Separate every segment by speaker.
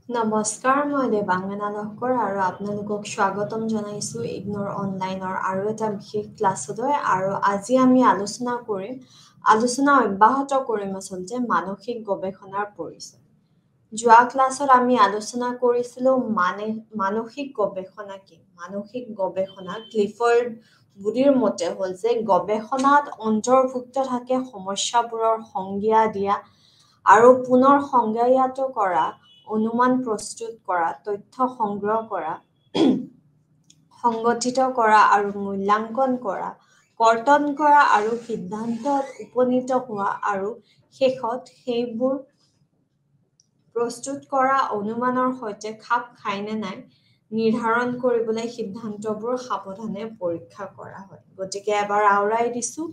Speaker 1: নমস্কাৰ মই দেৱাংগনা লহকৰ আৰু আপোনালোকক স্বাগতম জনাইছোঁ ইগনৰ অনলাইনৰ আৰু এটা বিশেষ ক্লাছলৈ আৰু আজি আমি আলোচনা অব্যাহত কৰিম আচলতে মানসিক গৱেষণাৰ পৰিচয়। যোৱা ক্লাছত আমি আলোচনা কৰিছিলোঁ মানসিক গৱেষণা কি? মানসিক গৱেষণা ক্লিফৰ্ড বুডিৰ মতে হ'ল যে গৱেষণাত অন্তৰ্ভুক্ত থাকে সমস্যাবোৰৰ সংজ্ঞা দিয়া আৰু পুনৰ সংজ্ঞায়িত কৰা অনুমান প্ৰস্তুত কৰা, তথ্য সংগ্ৰহ কৰা, সংগঠিত কৰা আৰু মূল্যাংকন কৰা, কৰ্তন কৰা আৰু সিদ্ধান্তত উপনীত হোৱা আৰু শেষত সেইবোৰ প্ৰস্তুত কৰা অনুমানৰ সৈতে খাপ খায় নে নাই নিৰ্ধাৰণ কৰিবলৈ সিদ্ধান্তবোৰ সাৱধানে পৰীক্ষা কৰা হয়। গতিকে এবাৰ আওৰাই দিছোঁ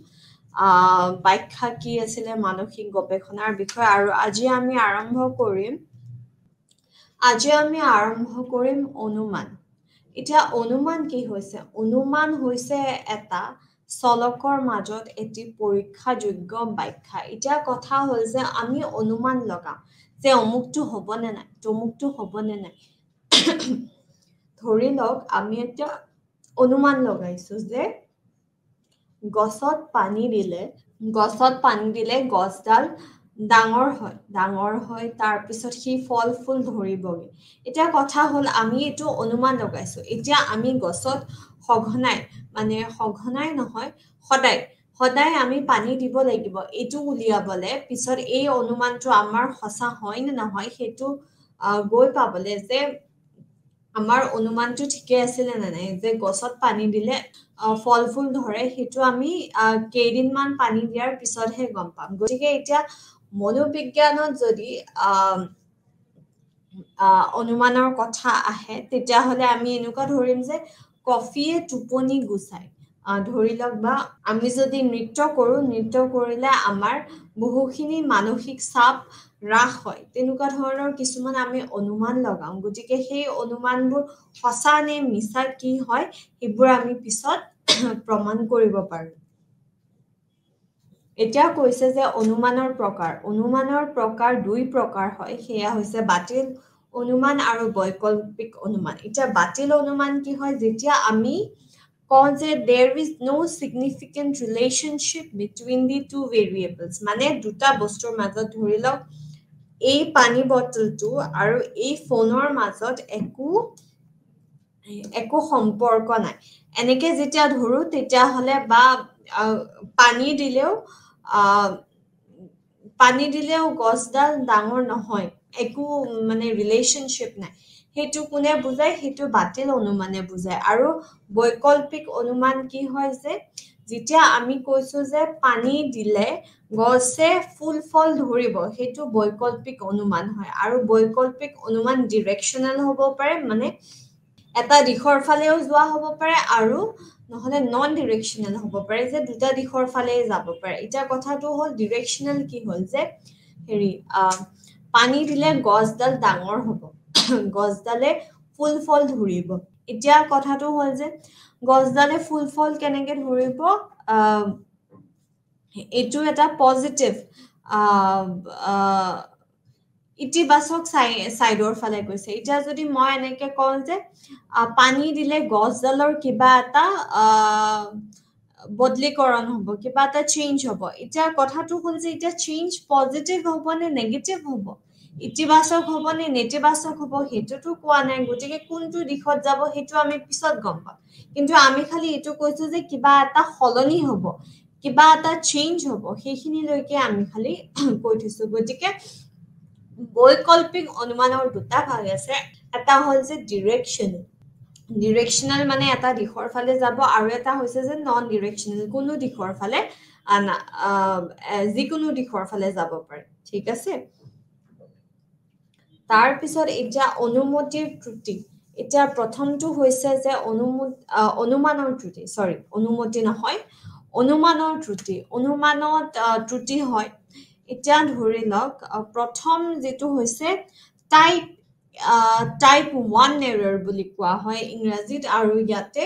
Speaker 1: ব্যাখ্যা কি আছিলে মানসিক গৱেষণাৰ বিষয়ে আৰু আজি আমি আৰম্ভ কৰিম অনুমান। এতিয়া অনুমান কি হৈছে? অনুমান হৈছে এটা চলকৰ মাজত এটি পৰীক্ষাযোগ্য ব্যাখ্যা। এতিয়া কথা হ'ল যে আমি অনুমান লগাম যে অমুকটো হ'ব নে নাই, তমুকটো হ'ব নে নাই। ধৰি লওক আমি এতিয়া অনুমান লগাইছো যে গছত পানী দিলে গছডাল ডাঙৰ হয় তাৰপিছত সি ফল ফুল ধৰিবগে। এতিয়া কথা হ'ল আমি এইটো অনুমান লগাইছো। এতিয়া আমি গছত সঘনাই নহয় সদায় আমি পানী দিব লাগিব এইটো উলিয়াবলে পিছত এই অনুমানটো আমাৰ সঁচা হয় নে নহয় সেইটো গৈ পাবলে যে আমাৰ অনুমানটো ঠিকে আছিলে নে নাই যে গছত পানী দিলে ফল ফুল ধৰে সেইটো আমি কেইদিনমান পানী দিয়াৰ পিছতহে গম পাম। গতিকে এতিয়া মনোবিজ্ঞানত যদি অনুমানৰ কথা আহে তেতিয়াহ'লে আমি এনেকুৱা ধৰিম যে কফিয়ে টোপনি গুচায়। ধৰি লওক বা আমি যদি নৃত্য কৰিলে আমাৰ বহুখিনি মানসিক চাপ হ্ৰাস হয়। তেনেকুৱা ধৰণৰ কিছুমান আমি অনুমান লগাওঁ। গতিকে সেই অনুমানবোৰ সঁচা নে মিছা কি হয় সেইবোৰ আমি পিছত প্ৰমাণ কৰিব পাৰোঁ। এতিয়া কৈছে যে অনুমানৰ প্ৰকাৰ দুই প্ৰকাৰ হয়। সেয়া হৈছে বাতিল অনুমান আৰু বৈকল্পিক অনুমান। এতিয়া বাতিল অনুমান কি হয়? যেতিয়া আমি কওঁ যে there is no significant relationship between the two variables, মানে দুটা বস্তুৰ মাজত ধৰি লওক এই পানী বটলটো আৰু এই ফোনৰ মাজত একো সম্পৰ্ক নাই। এনেকে যেতিয়া ধৰো তেতিয়াহ'লে বা পানী দিলেও গছডাল ডাঙৰ নহয়, একো ৰিলেশ্যনশ্বিপ নাই। সেইটো কোনে বুজায়? সেইটো বাতিল অনুমানে বুজায়। আৰু বৈকল্পিক অনুমান কি হয় যে যেতিয়া আমি কৈছো যে পানী দিলে গছে ফুল ফল ধৰিব, সেইটো বৈকল্পিক অনুমান হয়। আৰু বৈকল্পিক অনুমান ডিৰেকশ্যনেল হ'ব পাৰে, মানে এটা দিশৰ ফালেও যোৱা হ'ব পাৰে আৰু নহ'লে নন ডিৰেকশ্যনেল হ'ব পাৰে যে দুটা দিশৰ ফালেই যাব পাৰে। এতিয়া কথাটো হ'ল ডিৰেকশ্যনেল কি হ'ল যে পানী দিলে গছডাল ডাঙৰ হ'ব, গছডালে ফুল ফল ধৰিব। এতিয়া কথাটো হ'ল যে গছডালে ফুল ফল কেনেকে ধৰিব? এইটো এটা পজিটিভ ইতিবাচক চাইডৰ ফালে গৈছে। এতিয়া যদি মই এনেকে কওঁ যে পানী দিলে গছডালৰ কিবা এটা বদলীকৰণ হ'ব, কিবা এটা চেঞ্জ হ'ব। এতিয়া কথাটো হ'ল যে এতিয়া চেঞ্জ পজিটিভ হ'ব নে নেগেটিভ হ'ব, ইতিবাচক হ'ব নে নেতিবাচক হ'ব সেইটোতো কোৱা নাই। গতিকে কোনটো দিশত যাব সেইটো আমি পিছত গম পাম। কিন্তু আমি খালি এইটো কৈছো যে কিবা এটা সলনি হ'ব, কিবা এটা চেঞ্জ হ'ব, সেইখিনিলৈকে আমি খালি কৈ থৈছো। গতিকে বৈকল্পিক অনুমানৰ দুটা ভাগ আছে। এটা হ'ল যে ডিৰেকশ্যনেল মানে এটা দিশৰ ফালে যাব, আৰু এটা হৈছে যে নন ডিৰেকশ্যনেল, কোনো দিশৰ ফালে যিকোনো দিশৰ ফালে যাব পাৰে। ঠিক আছে। তাৰপিছত এতিয়া অনুমতিৰ ত্ৰুটি। এতিয়া প্ৰথমটো হৈছে যে অনুমানৰ ত্ৰুটি। অনুমানত ত্ৰুটি হয়। এতিয়া ধৰি লওক প্ৰথম যিটো হৈছে টাইপ 1 এৰৰ বুলি কোৱা হয় ইংৰাজীত, আৰু ইয়াতে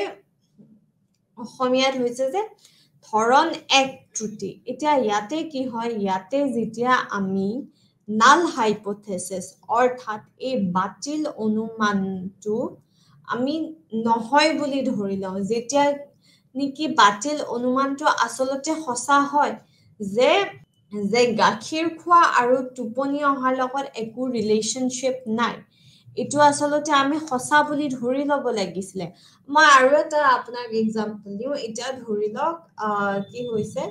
Speaker 1: অসমীয়াত হৈছে যে ধৰণ 1 ত্ৰুটি। এতিয়া ইয়াতে কি হয়? ইয়াতে যেতিয়া আমি নাল হাইপোথেসিস অৰ্থাৎ এই বাতিল অনুমানটো আমি নহয় বুলি ধৰি লওঁ যেতিয়া নেকি বাতিল অনুমানটো আচলতে সঁচা হয় যে যে গাখীৰ খোৱা আৰু টোপনি অহাৰ লগত একো ৰিলেশ্যনশ্বিপ নাই এইটো আচলতে আমি সঁচা বুলি ধৰি ল'ব লাগিছিলে মই আৰু এটা আপোনাক এক্সাম্পল দিওঁ এতিয়া ধৰি লওক কি হৈছে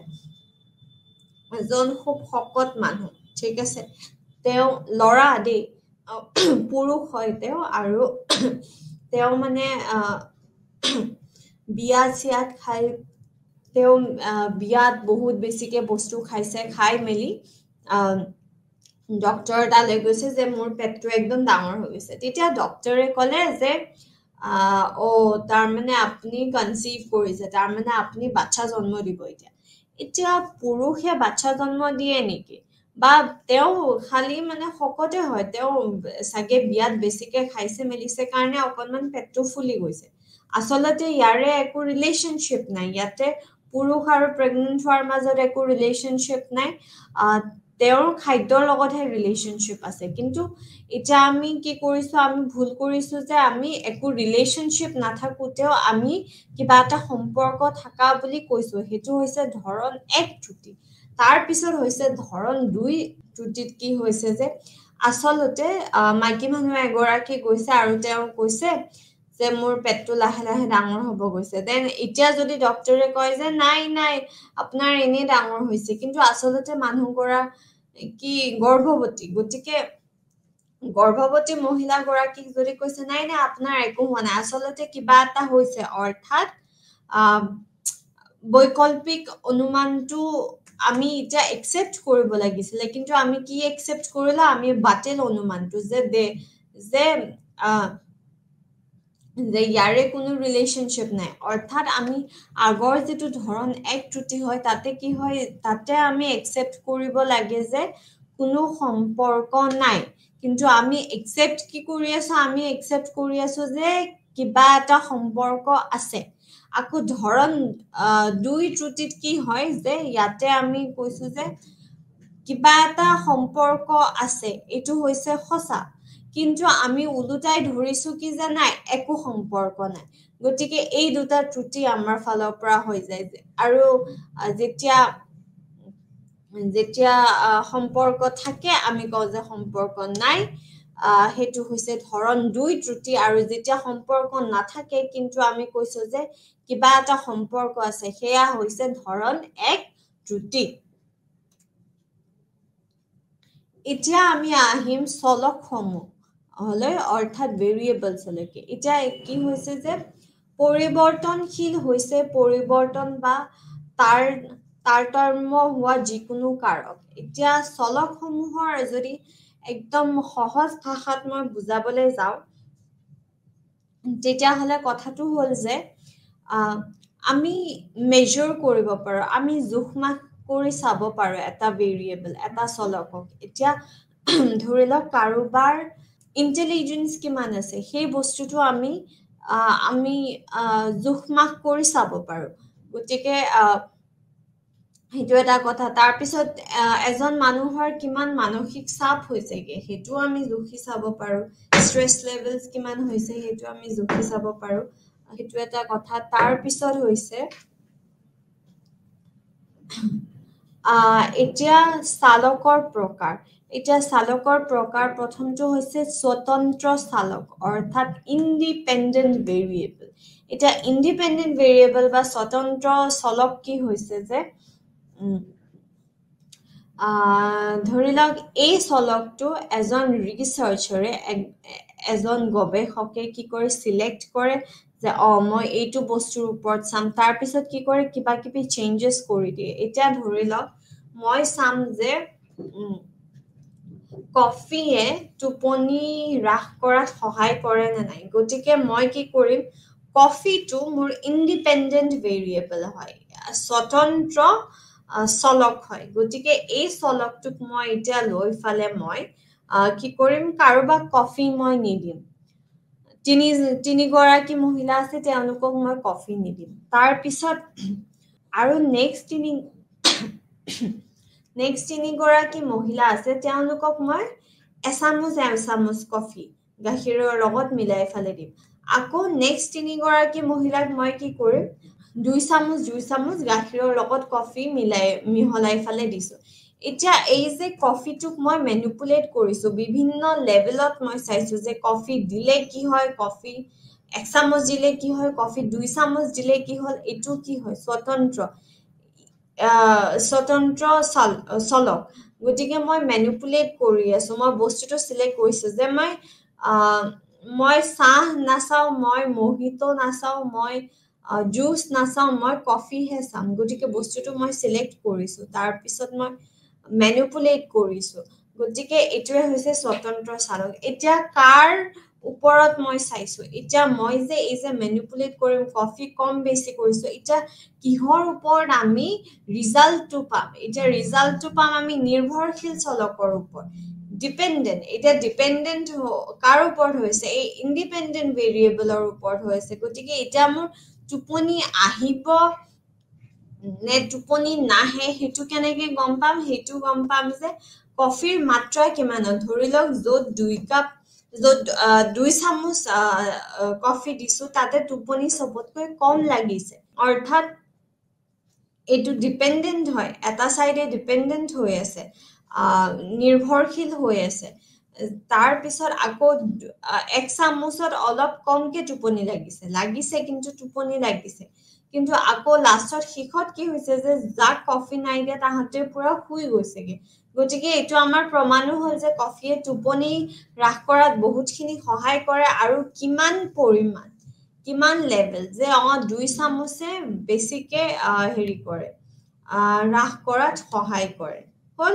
Speaker 1: এজন খুব শকত মানুহ ঠিক আছে তেওঁ লৰা দেই পুৰুষ হয় তেওঁ আৰু তেওঁ মানে বিয়া চিয়াত খাই তেওঁ বিয়াত বহুত বেছিকে বস্তু খাইছে খাই মেলি ডক্টৰ তালৈ গৈছে যে মোৰ পেটটো একদম ডাঙৰ হৈ গৈছে তেতিয়া ডক্টৰে ক'লে যে তাৰ মানে আপুনি কনচিভ কৰিছে তাৰ মানে আপুনি বাচ্চা জন্ম দিব এতিয়া পুৰুষে বাচ্চা জন্ম দিয়ে নেকি বা তেওঁ খালি মানে শকতে হয় তেওঁ চাগে বিয়াত বেছিকে খাইছে মেলিছে কাৰণে অকনমান পেটটো ফুলি গৈছে আচলতে ইয়াৰে একো ৰিলেশ্যনশ্বিপ নাই ইয়াতে পুৰুষ আৰু প্ৰেগনেন্ট হোৱাৰ মাজত একো ৰিলেশ্যনশ্বিপ নাই তেওঁৰ খাদ্যৰ লগতহে ৰিলেশ্যনশ্বিপ আছে কিন্তু এতিয়া আমি কি কৰিছো আমি ভুল কৰিছো যে আমি একো ৰিলেশ্যনশ্বিপ নাথাকোতেও আমি কিবা এটা সম্পৰ্ক থকা বুলি কৈছো সেইটো হৈছে ধৰণ 1 ত্ৰুটি তাৰ পিছত হৈছে ধৰণ 2 ত্ৰুটিত কি হৈছে যে আচলতে মাইকী মানুহ এগৰাকী গৈছে আৰু তেওঁ কৈছে যে মোৰ পেটটো লাহে লাহে ডাঙৰ হ'ব গৈছে দেন এতিয়া যদি ডক্টৰে কয় যে নাই নাই আপোনাৰ এনে ডাঙৰ হৈছে কিন্তু আচলতে মানুহগৰা কি গৰ্ভৱতী গতিকে গৰ্ভৱতী মহিলা গৰাকীক যদি কৈছে নাই নাই আপোনাৰ একো হোৱা নাই আচলতে কিবা এটা হৈছে অৰ্থাৎ বৈকল্পিক অনুমানটো আমি এতিয়া একসেপ্ট কৰিব লাগিছিলে কিন্তু আমি কি একসেপ্ট কৰিলা আমি বাতিল অনুমানটো যে ইয়াৰে কোনো ৰিলেশ্যনশ্বিপ নাই অৰ্থাৎ আমি আগৰ যিটো ধৰণ 1 ত্ৰুটি হয় তাতে কি হয় তাতে আমি একসেপ্ট কৰিব লাগে যে কোনো সম্পৰ্ক নাই কিন্তু আমি একসেপ্ট কি কৰি আছো আমি একসেপ্ট কৰি আছো যে কিবা এটা সম্পৰ্ক আছে আকৌ ধৰণ 2 ত্ৰুটিত কি হয় যে ইয়াতে আমি কৈছো যে কিবা এটা সম্পৰ্ক আছে এটো হৈছে সঁচা কিন্তু আমি উলুটাই ধৰিছো কি যে নাই একো সম্পৰ্ক নাই গতিকে এই দুটা ত্ৰুটি আমাৰ ফালৰ পৰা হৈ যায় আৰু যেতিয়া সম্পৰ্ক থাকে আমি কওঁ যে সম্পৰ্ক নাই হেতু হৈছে ধৰণ 2 ত্ৰুটি আৰু যেতিয়া সম্পৰ্ক নাথাকে কিন্তু আমি কৈছো যে কিবা এটা সম্পৰ্ক আছে হেয়া হৈছে ধৰণ 1 ত্ৰুটি এতিয়া আমি আহিম চলকসমূহ হলে অৰ্থাৎ ভেৰিয়েবলছ লৈকে এতিয়া কি হৈছে যে পৰিৱৰ্তনশীল হৈছে পৰিৱৰ্তন বা তাৰতম্য হোৱা যিকোনো কাৰক এতিয়া চলকসমূহৰ যদি একদম সহজ ভাষাত মই বুজাবলৈ যাওঁ তেতিয়াহলে কথাটো হ'ল যে আমি মেজৰ কৰিব পাৰো আমি জোখমাখ কৰি চাব পাৰো এটা ভেৰিয়েবল এটা চলকক এতিয়া ধৰি লওক কাৰোবাৰ ইন্টেলিজেন্স কিমান আছে সেই বস্তুটো আমি জোখমাখ কৰি চাব পাৰো গতিকে সেইটো এটা কথা তাৰ পিছত এজন মানুহৰ কিমান মানসিক চাপ হৈছেগে সেইটো আমি জুখি চাব পাৰো স্ট্ৰেছ লেভেলছ কিমান হৈছে সেইটো আমি জুখি চাব পাৰো সেইটো এটা কথা তাৰ পিছত হৈছে এতিয়া চালকৰ প্ৰকাৰ এতিয়া চালকৰ প্ৰকাৰ প্ৰথমটো হৈছে স্বতন্ত্ৰ চালক অৰ্থাৎ ইন্ডিপেন্ডেন্ট ভেৰিয়েবল এতিয়া ইন্ডিপেন্ডেন্ট ভেৰিয়েবল বা স্বতন্ত্ৰ চলক কি হৈছে যে ধৰি লওক এই চলকটো এজন ৰিচাৰ্চাৰে এজন গৱেষকে কি কৰে সিলেক্ট কৰে যে মই এইটো বস্তুৰ ওপৰত চাম তাৰ পিছত কি কৰে কিবা কিবি চেঞ্জেস কৰি দিয়ে এতিয়া ধৰি লওক মই চাম যে কফিয়ে টোপনি হ্ৰাস কৰাত সহায় কৰে নে নাই গতিকে মই কি কৰিম কফিটো মোৰ ইন্ডিপেন্ডেন্ট ভেৰিয়েবল হয় স্বতন্ত্ৰ চলক হয় গতিকে এই চলকটোক মই এতিয়া লৈ ফালে মই কি কৰিম কাৰোবাক কফি মই নিদিম তিনি গৰাকী মহিলা আছে তেওঁলোকক মই কফি নিদিম তাৰ পিছত আৰু নেক্সট নেক্সট তিনিগৰাকী মহিলা আছে, তেওঁলোকক মই এচামুচ কফি গাখীৰৰ লগত মিলাই ফালে দিম। আকৌ নেক্সট তিনিগৰাকী মহিলাক মই কি কৰিম, 2 চামুচ গাখীৰৰ লগত কফি মিহলাই ফালে দিছো। এতিয়া এই যে কফিটোক মই মেনিপুলেট কৰিছো, বিভিন্ন লেভেলত মই চাইছো যে কফি দিলে কি হয়, কফি 1 চামুচ দিলে কি হয়, কফি 2 চামুচ দিলে কি হ'ল, এইটো কি হয়, স্বতন্ত্ৰ চলক। গতিকে মই মেনিপুলেট কৰি আছো, মই বস্তুটো চিলেক্ট কৰিছো যে মই চাহ নাচাও, মই মহিতো নাচাও, মই জুচ নাচাও, মই কফিহে চাম। গতিকে বস্তুটো মই চিলেক্ট কৰিছো, তাৰপিছত মই মেনিপুলেট কৰিছো। গতিকে এইটোৱে হৈছে স্বতন্ত্ৰ চালক। এতিয়া কাৰ ওপৰত মই চাইছো, এতিয়া মই যে এই যে মেনিপুলেট কৰিম, কফি কম বেছি কৰিছো, এতিয়া কিহৰ ওপৰত আমি ৰিজাল্টটো পাম? এতিয়া ৰিজাল্টটো পাম আমি নিৰ্ভৰশীল চলকৰ ওপৰত, ডিপেণ্ডেণ্ট। এতিয়া ডিপেণ্ডেণ্ট কাৰ ওপৰত হৈছে, এই ইণ্ডিপেণ্ডেণ্ট ভেৰিয়েবলৰ ওপৰত হৈছে। গতিকে এতিয়া মোৰ টোপনি আহিব নে টোপনি নাহে সেইটো কেনেকে গম পাম? সেইটো গম পাম যে কফিৰ মাত্ৰা কিমান। ধৰি লওক য'ত 2 চামুচ কফি দিছো, তাতে টোপনি চবতকৈ কম লাগিছে, অৰ্থাৎ এইটো ডিপেণ্ডেণ্ট হয়, এটা চাইডে ডিপেণ্ডেণ্ট হৈ আছে, নিৰ্ভৰশীল হৈ আছে। তাৰপিছত আকৌ 1 চামুচত অলপ কমকে টোপনি লাগিছে, কিন্তু টোপনি লাগিছে। কিন্তু আকৌ লাষ্টত শেষত কি হৈছে যে যাক কফি নাই দিয়া তাহাঁতে পুৰা শুই গৈছেগে। গতিকে এইটো আমাৰ প্ৰমাণো হ'ল যে কফিয়ে টোপনি হ্ৰাস কৰাত বহুতখিনি সহায় কৰে। আৰু কিমান পৰিমাণ, কিমান লেভেল যে 2 চামুচে বেছিকে হেৰি কৰে, হ্ৰাস কৰাত সহায় কৰে। হ'ল।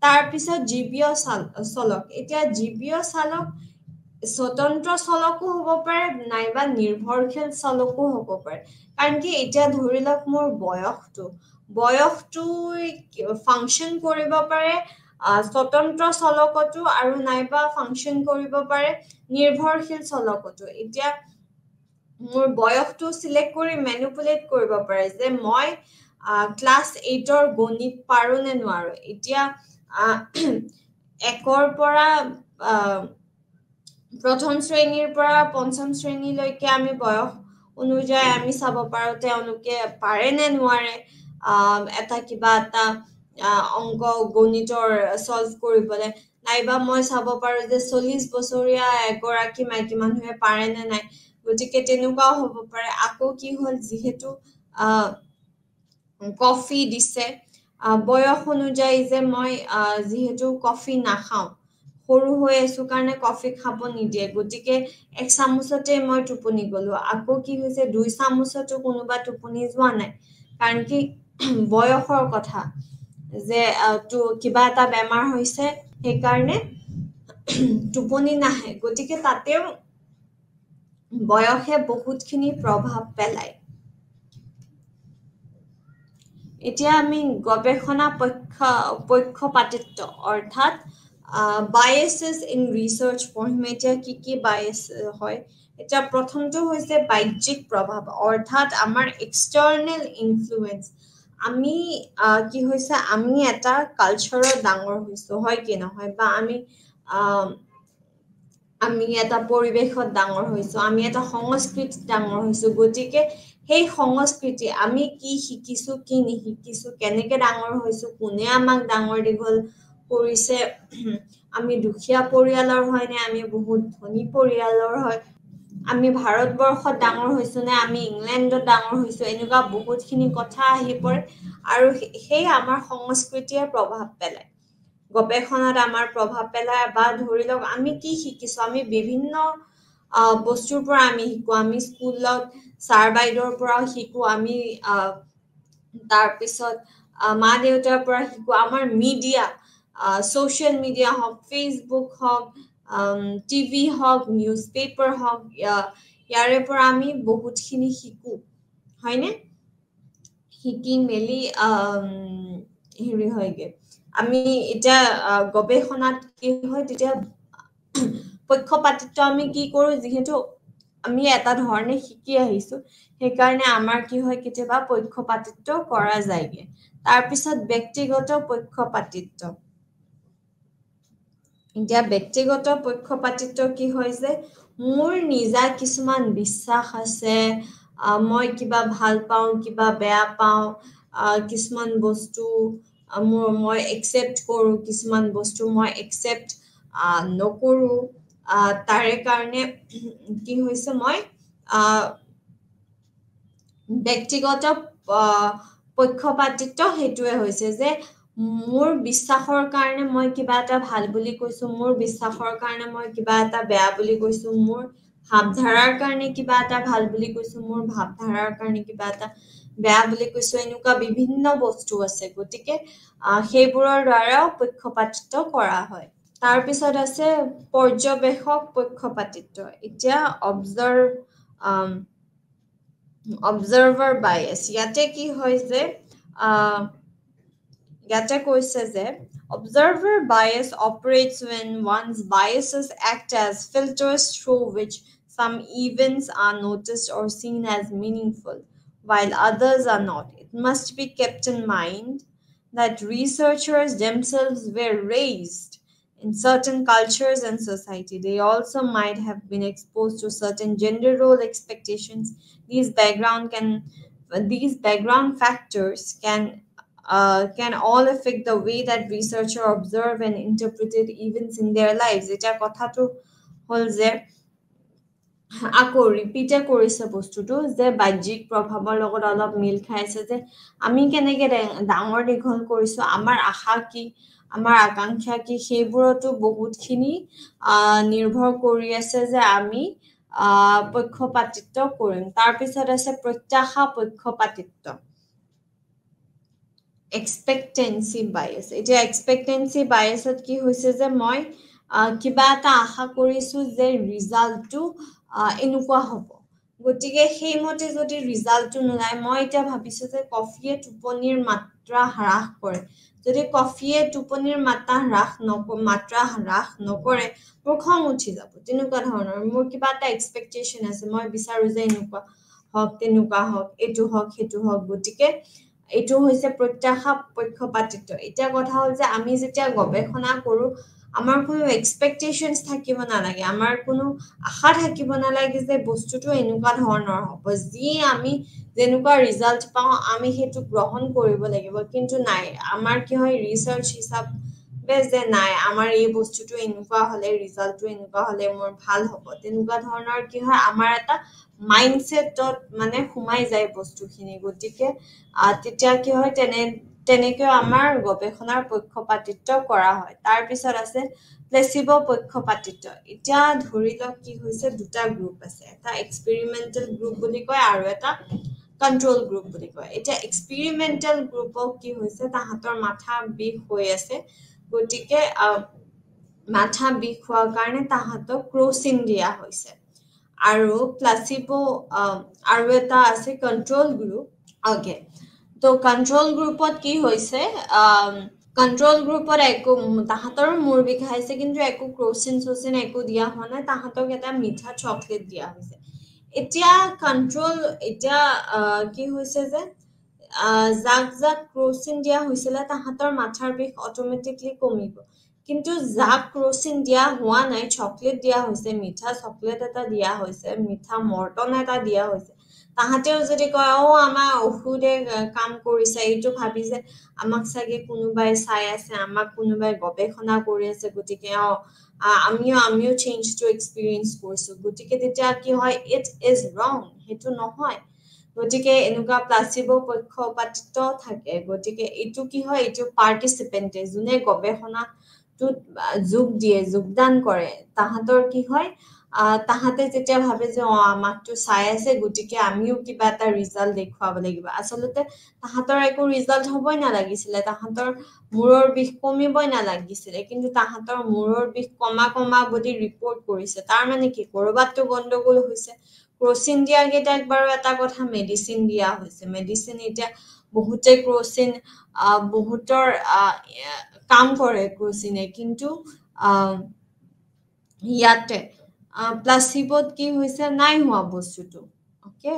Speaker 1: তাৰপিছত জীৱীয় চলক। এতিয়া জীৱীয় চালক স্বতন্ত্ৰ চলকো হ'ব পাৰে, নাইবা নিৰ্ভৰশীল চলকো হ'ব পাৰে। কাৰণ কি এতিয়া ধৰি লওক মোৰ বয়সটো ফাংচন কৰিব পাৰে স্বতন্ত্ৰ চলকতো, আৰু নাইবা ফাংচন কৰিব পাৰে নিৰ্ভৰশীল চলকতো। এতিয়া মোৰ বয়সটো চিলেক্ট কৰি মেনিপুলেট কৰিব পাৰে যে মই ক্লাছ 8ৰ গণিত পাৰো নে নোৱাৰো। এতিয়া 1ৰ পৰা প্ৰথম শ্ৰেণীৰ পৰা 5ম শ্ৰেণীলৈকে আমি বয়স অনুযায়ী আমি চাব পাৰো তেওঁলোকে পাৰে নে নোৱাৰে এটা কিবা এটা অংক গণিতৰ সলভ কৰিবলৈ। নাইবা মই চাব পাৰো যে 40 বছৰীয়া এগৰাকী মাইকী মানুহে পাৰে নে নাই। গতিকে তেনেকুৱাও হ'ব পাৰে। আকৌ কি হ'ল, যিহেতু কফি দিছে, বয়স অনুযায়ী যে মই যিহেতু কফি নাখাওঁ, সৰু হৈ আছো কাৰণে কফি খাব নিদিয়ে, গতিকে 1 চামুচতে মই টোপনি গলো। আকৌ কি হৈছে, 2 চামুচতো কোনোবা টোপনি যোৱা নাই, কাৰণ কি বয়সৰ কথা, যে কিবা এটা বেমাৰ হৈছে সেইকাৰণে টোপনি নাহে। গতিকে তাতেও বয়সে বহুতখিনি প্ৰভাৱ পেলায়। এতিয়া আমি গৱেষণা পক্ষপাতিত্ব অৰ্থাৎ biases in research পঢ়িম। এতিয়া কি bias হয়, এতিয়া প্ৰথমটো হৈছে বাহ্যিক প্ৰভাৱ, অৰ্থাৎ আমাৰ এক্সটাৰ্নেল ইনফ্লুৱেঞ্চ। আমি কি হৈছে, আমি এটা কালচাৰত ডাঙৰ হৈছো, হয় কি নহয়, বা আমি এটা পৰিৱেশত ডাঙৰ হৈছো, আমি এটা সংস্কৃতিত ডাঙৰ হৈছো। গতিকে সেই সংস্কৃতি, আমি কি শিকিছো কি নিশিকিছো, কেনেকে ডাঙৰ হৈছো, কোনে আমাক ডাঙৰ দীঘল কৰিছে, আমি দুখীয়া পৰিয়ালৰ হয় নে আমি বহুত ধনী পৰিয়ালৰ হয়, আমি ভাৰতবৰ্ষত ডাঙৰ হৈছো নে আমি ইংলেণ্ডত ডাঙৰ হৈছো, এনেকুৱা বহুতখিনি কথা আহি পৰে। আৰু সেই আমাৰ সংস্কৃতিয়ে প্ৰভাৱ পেলায়, গৱেষণাত আমাৰ প্ৰভাৱ পেলায়। বা ধৰি লওক আমি কি শিকিছো, আমি বিভিন্ন বস্তুৰ পৰা আমি শিকো, আমি স্কুলত ছাৰ বাইদেউৰ পৰাও শিকো, আমি তাৰপিছত মা দেউতাৰ পৰা শিকো, আমাৰ মিডিয়া, ছ'চিয়েল মিডিয়া হওক, ফেচবুক হওক, টিভি হওক, নিউজ পেপাৰ হওক, ইয়াৰে পৰা আমি বহুতখিনি শিকো, হয়নে? শিকি মেলি হেৰি হয়গে। আমি এতিয়া গৱেষণাত কি হয়, তেতিয়া পক্ষপাতিত্ব আমি কি কৰো, যিহেতু আমি এটা ধৰণে শিকি আহিছো, সেইকাৰণে আমাৰ কি হয়, কেতিয়াবা পক্ষপাতিত্ব কৰা যায়গে। তাৰ পিছত ব্যক্তিগত পক্ষপাতিত্ব এতিয়া ব্যক্তিগত পক্ষপাতিত্ব কি হয় যে মোৰ নিজা কিছুমান বিশ্বাস আছে মই কিবা ভাল পাওঁ কিবা বেয়া পাওঁ কিছুমান বস্তু মই একচেপ্ট কৰোঁ কিছুমান বস্তু মই একচেপ্ট নকৰোঁ তাৰে কাৰণে কি হৈছে মই ব্যক্তিগত পক্ষপাতিত্ব সেইটোৱে হৈছে যে মোৰ বিশ্বাসৰ কাৰণে মই কিবা এটা ভাল বুলি কৈছো মোৰ বিশ্বাসৰ কাৰণে মই কিবা এটা বেয়া বুলি কৈছো মোৰ ভাৱধাৰাৰ কাৰণে কিবা এটা ভাল বুলি কৈছো মোৰ ভাৱধাৰাৰ কাৰণে কিবা এটা বেয়া বুলি কৈছো এনেকুৱা বিভিন্ন বস্তু আছে গতিকে সেইবোৰৰ দ্বাৰাও পক্ষপাতিত্ব কৰা হয় তাৰপিছত আছে পৰ্যবেক্ষক পক্ষপাতিত্ব এতিয়া অবজাৰ্ভাৰ বায়াস ইয়াতে কি হয় যে ইয়াতে কৈছে যে observer bias operates when one's biases act as filters through which some events are noticed or seen as meaningful while others are not. It must be kept in mind that researchers themselves were raised in certain cultures and society. They also might have been exposed to certain gender role expectations. These background factors can all affect the way that researchers observe and interpreted events in their lives. এটা কথাটো হল যে আকৌ ৰিপিটে কৰিছে বস্তুটো যে বাহ্যিক প্ৰভাৱৰ লগত অলপ মিল খাইছে যে আমি কেনেকে ডাঙৰ দীঘল কৰিছো আমাৰ আশা কি আমাৰ আকাংক্ষা কি সেইবোৰতো বহুতখিনি নিৰ্ভৰ কৰি আছে যে আমি পক্ষপাতিত্ব কৰিম তাৰপিছত আছে প্ৰত্যাশা পক্ষপাতিত্ব এক্সপেক্টেন্সি বায়াস এতিয়া এক্সপেক্টেন্সি বায়াসত কি হৈছে যে মই কিবা এটা আশা কৰিছো যে ৰিজাল্টটো এনেকুৱা হ'ব গতিকে সেইমতে যদি ৰিজাল্টটো নোলায় মই এতিয়া ভাবিছো যে কফিয়ে টোপনিৰ মাত্ৰা হ্ৰাস কৰে যদি কফিয়ে টোপনিৰ মাত্ৰা হ্ৰাস নকৰে মোৰ খং উঠি যাব তেনেকুৱা ধৰণৰ মোৰ কিবা এটা এক্সপেক্টেশন আছে মই বিচাৰো যে এনেকুৱা হওক তেনেকুৱা হওক এইটো হওক সেইটো হওক গতিকে এইটো হৈছে প্ৰত্যাশা পক্ষপাতিত্ব এতিয়া কথা হ'ল যে আমি যেতিয়া গৱেষণা কৰো আমাৰ কোনো এক্সপেক্টেশনছ থাকিব নালাগে আমাৰ কোনো আশা থাকিব নালাগে যে বস্তুটো এনেকুৱা ধৰণৰ হ'ব যি আমি যেনেকুৱা ৰিজাল্ট পাওঁ আমি সেইটো গ্ৰহণ কৰিব লাগিব কিন্তু নাই আমাৰ কি হয় ৰিসাৰ্চ হিচাপে যে নাই আমাৰ এই বস্তুটো এনেকুৱা হ'লে ৰিজাল্টটো এনেকুৱা হ'লে মোৰ ভাল হ'ব তেনেকুৱা ধৰণৰ কি হয় আমাৰ এটা মাইন্ডসেটত মানে সোমাই যায় বস্তুখিনি গতিকে তেতিয়া কি হয় তেনেকৈ আমাৰ গৱেষণাৰ পক্ষপাতিত্ব কৰা হয় তাৰ পিছত আছে প্লেসিবো পক্ষপাতিত্ব এতিয়া ধৰি লওক কি হৈছে দুটা গ্ৰুপ আছে এটা এক্সপেৰিমেন্টাল গ্ৰুপ বুলি কয় আৰু এটা কন্ট্ৰোল গ্ৰুপ বুলি কয় এতিয়া এক্সপেৰিমেন্টাল গ্ৰুপক কি হৈছে তাহাঁতৰ মাথা বিষ হৈ আছে গতিকে মাথা বিষ হোৱাৰ কাৰণে তাহাঁতক ক্ৰোচিন দিয়া হৈছে আৰু প্লাসিবো আৰু এটা আছে কন্ট্ৰোল গ্ৰুপ ওকে তো কন্ট্ৰোল গ্ৰুপত কি হৈছে কন্ট্ৰোল গ্ৰুপত একো তাহাঁতৰ মূৰ বিষাইছে কিন্তু একো ক্ৰোচিন একো দিয়া হোৱা নাই তাহাঁতক এটা মিঠা চকলেট দিয়া হৈছে এতিয়া কন্ট্ৰোল এতিয়া কি হৈছে যে যাক ক্ৰোচিন দিয়া হৈছিলে তাহাঁতৰ মাথাৰ বিষ অটোমেটিকলি কমিব কিন্তু যাক ক্ৰোচিন দিয়া হোৱা নাই চকলেট দিয়া হৈছে মিঠা চকলেট এটা দিয়া হৈছে মিঠা মৰ্টন এটা দিয়া হৈছে তাহাঁতেও যদি কয় আমাৰ ঔষধে কাম কৰিছে এইটো ভাবিছে আমাক চাগে কোনোবাই চাই আছে আমাক কোনোবাই গৱেষণা কৰি আছে গতিকে আমিও চেঞ্জটো এক্সপেৰিয়েন্স কৰিছো গতিকে তেতিয়া কি হয় ইট ইজ ৰং সেইটো নহয় গতিকে এনেকুৱা প্লাসিবো পক্ষপাতিত্ব থাকে গতিকে এইটো কি হয় এইটো পাৰ্টিসিপেন্টে যোনে গৱেষণাটোত যোগদান কৰে তাহাঁতৰ কি হয় তাহাঁতে যেতিয়া ভাবে যে আমাকতো চাই আছে গতিকে আমিও কিবা এটা ৰিজাল্ট দেখুৱাব লাগিব আচলতে তাহাঁতৰ একো ৰিজাল্ট হ'বই নালাগিছিলে তাহাঁতৰ মূৰৰ বিষ কমিবই নালাগিছিলে কিন্তু তাহাঁতৰ মূৰৰ বিষ কমা বুলি ৰিপৰ্ট কৰিছে তাৰ মানে কি কৰবাতটো গণ্ডগোল হৈছে ক্ৰোচিন দিয়া কেইটাক বাৰু এটা কথা মেডিচিন দিয়া হৈছে মেডিচিন এতিয়া বহুতে ক্ৰোচিন বহুতৰ কাম কৰে ক্ৰোচিনে কিন্তু ইয়াতে প্লাসিবোত কি হৈছে নাই হোৱা বস্তুটো ওকে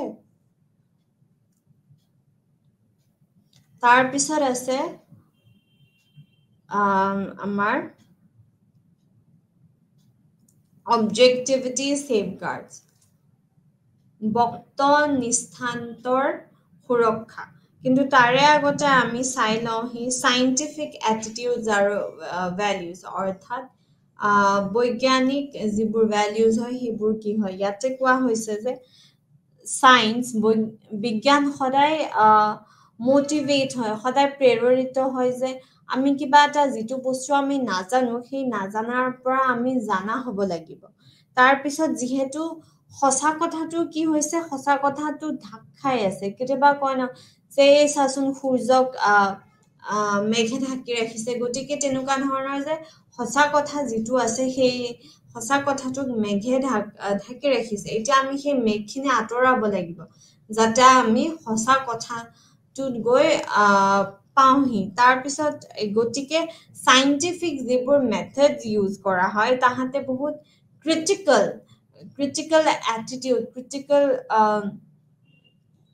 Speaker 1: তাৰ পিছত আছে আমাৰ objectivity safeguards বক্ত নিষ্ঠান্তৰ সুৰক্ষা কিন্তু তাৰে আগতে আমি চাই লওঁ হি সাইন্টিফিক এটিটিউডছ আৰু ভ্যালুজ অৰ্থাৎ বৈজ্ঞানিক যিবোৰ ভ্যালুজ হয় সেইবোৰ কি হয় ইয়াতে কোৱা হৈছে যে সায়েন্স বিজ্ঞান সদায় মোটিভেট হয় সদায় প্ৰেৰিত হয় যে আমি কিবা এটা যিটো বস্তু আমি নাজানো সেই নাজানাৰ পৰা আমি জানা হ'ব লাগিব তাৰ পিছত যিহেতু সঁচা কথাটো কি হৈছে সঁচা কথাটো ঢাক খাই আছে কেতিয়াবা কয় না যে চাচোন সূৰ্যক মেঘে ঢাকি ৰাখিছে গতিকে তেনেকুৱা ধৰণৰ যে সঁচা কথা যিটো আছে সেই সঁচা কথাটোক মেঘে ঢাকি ৰাখিছে এতিয়া আমি সেই মেঘখিনি আঁতৰাব লাগিব যাতে আমি সঁচা কথাটোত গৈ পাওঁহি তাৰপিছত গতিকে সাইন্টিফিক যিবোৰ মেথড ইউজ কৰা হয় তাহাঁতে বহুত ক্ৰিটিকেল এটিটিউড ক্ৰিটিকেল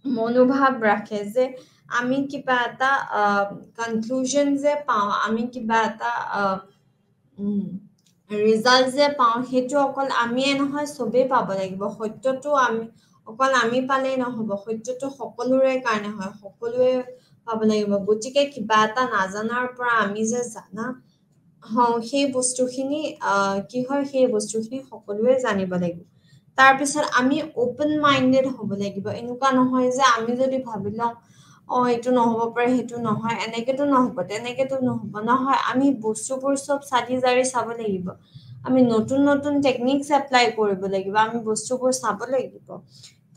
Speaker 1: মনোভাৱ ৰাখে যে আমি কিবা এটা কনক্লুজন যে পাওঁ আমি কিবা এটা ৰিজাল্ট যে পাওঁ সেইটো অকল আমিয়ে নহয় চবেই পাব লাগিব সত্যটো আমি অকল আমি পালেই নহ'ব সত্যটো সকলোৰে কাৰণে হয় সকলোৱে পাব লাগিব গতিকে কিবা এটা নাজানাৰ পৰা আমি যে জানা হওঁ সেই বস্তুখিনি কি হয় সেই বস্তুখিনি সকলোৱে জানিব লাগিব তাৰপিছত আমি ওপেন মাইণ্ডেড হ'ব লাগিব এনেকুৱা নহয় যে আমি যদি ভাবি লওঁ এইটো নহ'ব পাৰে সেইটো নহয় এনেকেতো নহ'ব তেনেকেতো নহ'ব নহয় আমি বস্তুবোৰ চব চালি জাৰি চাব লাগিব আমি নতুন নতুন টেকনিক্স এপ্লাই কৰিব লাগিব আমি বস্তুবোৰ চাব লাগিব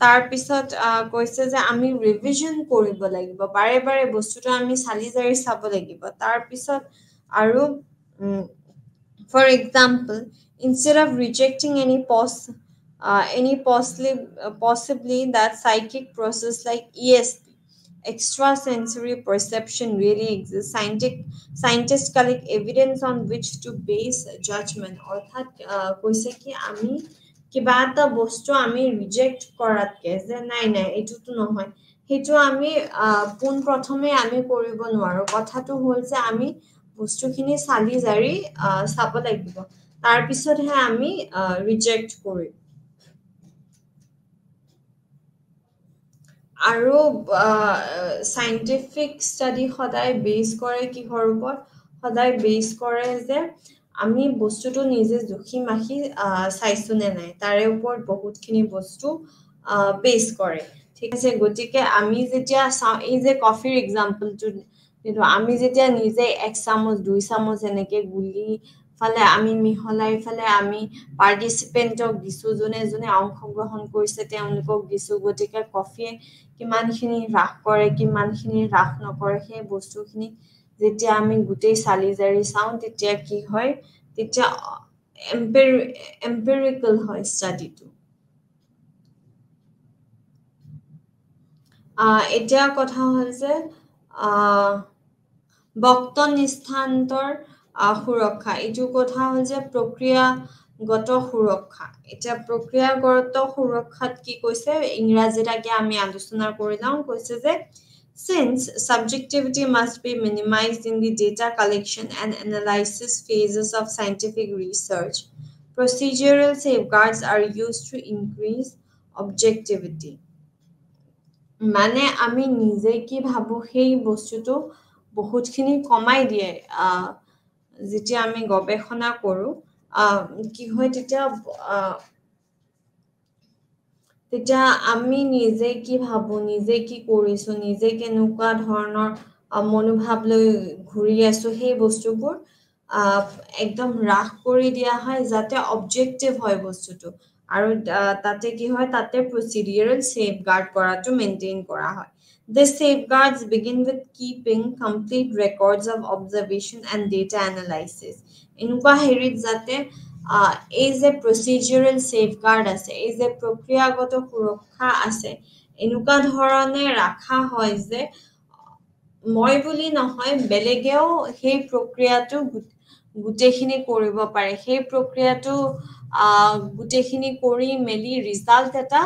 Speaker 1: তাৰপিছত কৈছে যে আমি ৰিভিজন কৰিব লাগিব বাৰে বাৰে বস্তুটো আমি চালি জাৰি চাব লাগিব তাৰপিছত আৰু for example instead of rejecting possibly that psychic process like ESP extrasensory perception really exists scientists collect evidence on which to base judgment অৰ্থাৎ কৈছে কি আমি কিবা এটা বস্তু আমি ৰিজেক্ট কৰাতকে যে নাই নাই এইটোতো নহয় সেইটো আমি পোন প্ৰথমে আমি কৰিব নোৱাৰো কথাটো হ'ল যে আমি বস্তুখিনি চালি জাৰি চাব লাগিব তাৰ পিছতহে আমি ৰিজেক্ট কৰিম আৰু সাইন্টিফিক ষ্টাডি সদায় বেছ কৰে কিহৰ ওপৰত সদায় বেছ কৰে যে আমি বস্তুটো নিজে জুখি মাখি চাইছো নে নাই তাৰে ওপৰত বহুতখিনি বস্তু বেছ কৰে ঠিক আছে গতিকে আমি যেতিয়া চাওঁ এই যে কফিৰ এক্সাম্পলটো কিন্তু আমি যেতিয়া নিজে 1 চামুচ 2 চামুচ এনেকে গুলি ফালে আমি মিহলাই ফালে আমি পাৰ্টিচিপেণ্টক দিছো যোনে যোনে অংশগ্ৰহণ কৰিছে তেওঁলোকক দিছো গতিকে কফিয়ে কিমানখিনি হ্ৰাস কৰে কিমানখিনি হ্ৰাস নকৰে সেই বস্তুখিনি যেতিয়া আমি গোটেই চালি জাৰি চাওঁ তেতিয়া কি হয় তেতিয়া এম্পিৰিকেল হয় ষ্টাডিটো এতিয়া কথা হ'ল যে বক্ত নিষ্ঠান্তৰ সুৰক্ষা এইটো কথা হ'ল যে প্ৰক্ৰিয়াগত সুৰক্ষা এতিয়া প্ৰক্ৰিয়াগত সুৰক্ষাত কি কৈছে ইংৰাজীত আগে আমি আলোচনা কৰি লওঁ কৈছে যে since subjectivity must be minimized in the data collection and analysis phases of scientific research procedural safeguards are used to increase objectivity মানে আমি নিজে কি ভাবো সেই বস্তুটো বহুতখিনি কমাই দিয়ে যেতিয়া আমি গৱেষণা কৰো কি হয় তেতিয়া আমি নিজে কি ভাবো নিজে কি কৰিছো নিজে কেনেকুৱা ধৰণৰ মনোভাৱ লৈ ঘূৰি আছো সেই বস্তুবোৰ একদম হ্ৰাস কৰি দিয়া হয় যাতে অবজেক্টিভ হয় বস্তুটো আৰু তাতে কি হয় তাতে প্ৰচিডিউৰেল সেফগাৰ্ড কৰাটো মেইনটেইন কৰা হয় These safeguards begin with keeping complete records of observation and data analysis. এনেকুৱা হেৰিত যাতে এই যে প্ৰচিডিউৰেল সেফগাৰ্ড আছে এই যে প্ৰক্ৰিয়াগত সুৰক্ষা আছে এনেকুৱা ধৰণে ৰাখা হয় যে মই বুলি নহয় বেলেগেও সেই প্ৰক্ৰিয়াটো গুটেখিনি কৰিব পাৰে সেই প্ৰক্ৰিয়াটো গুটেখিনি কৰি মেলি ৰিজাল্ট এটা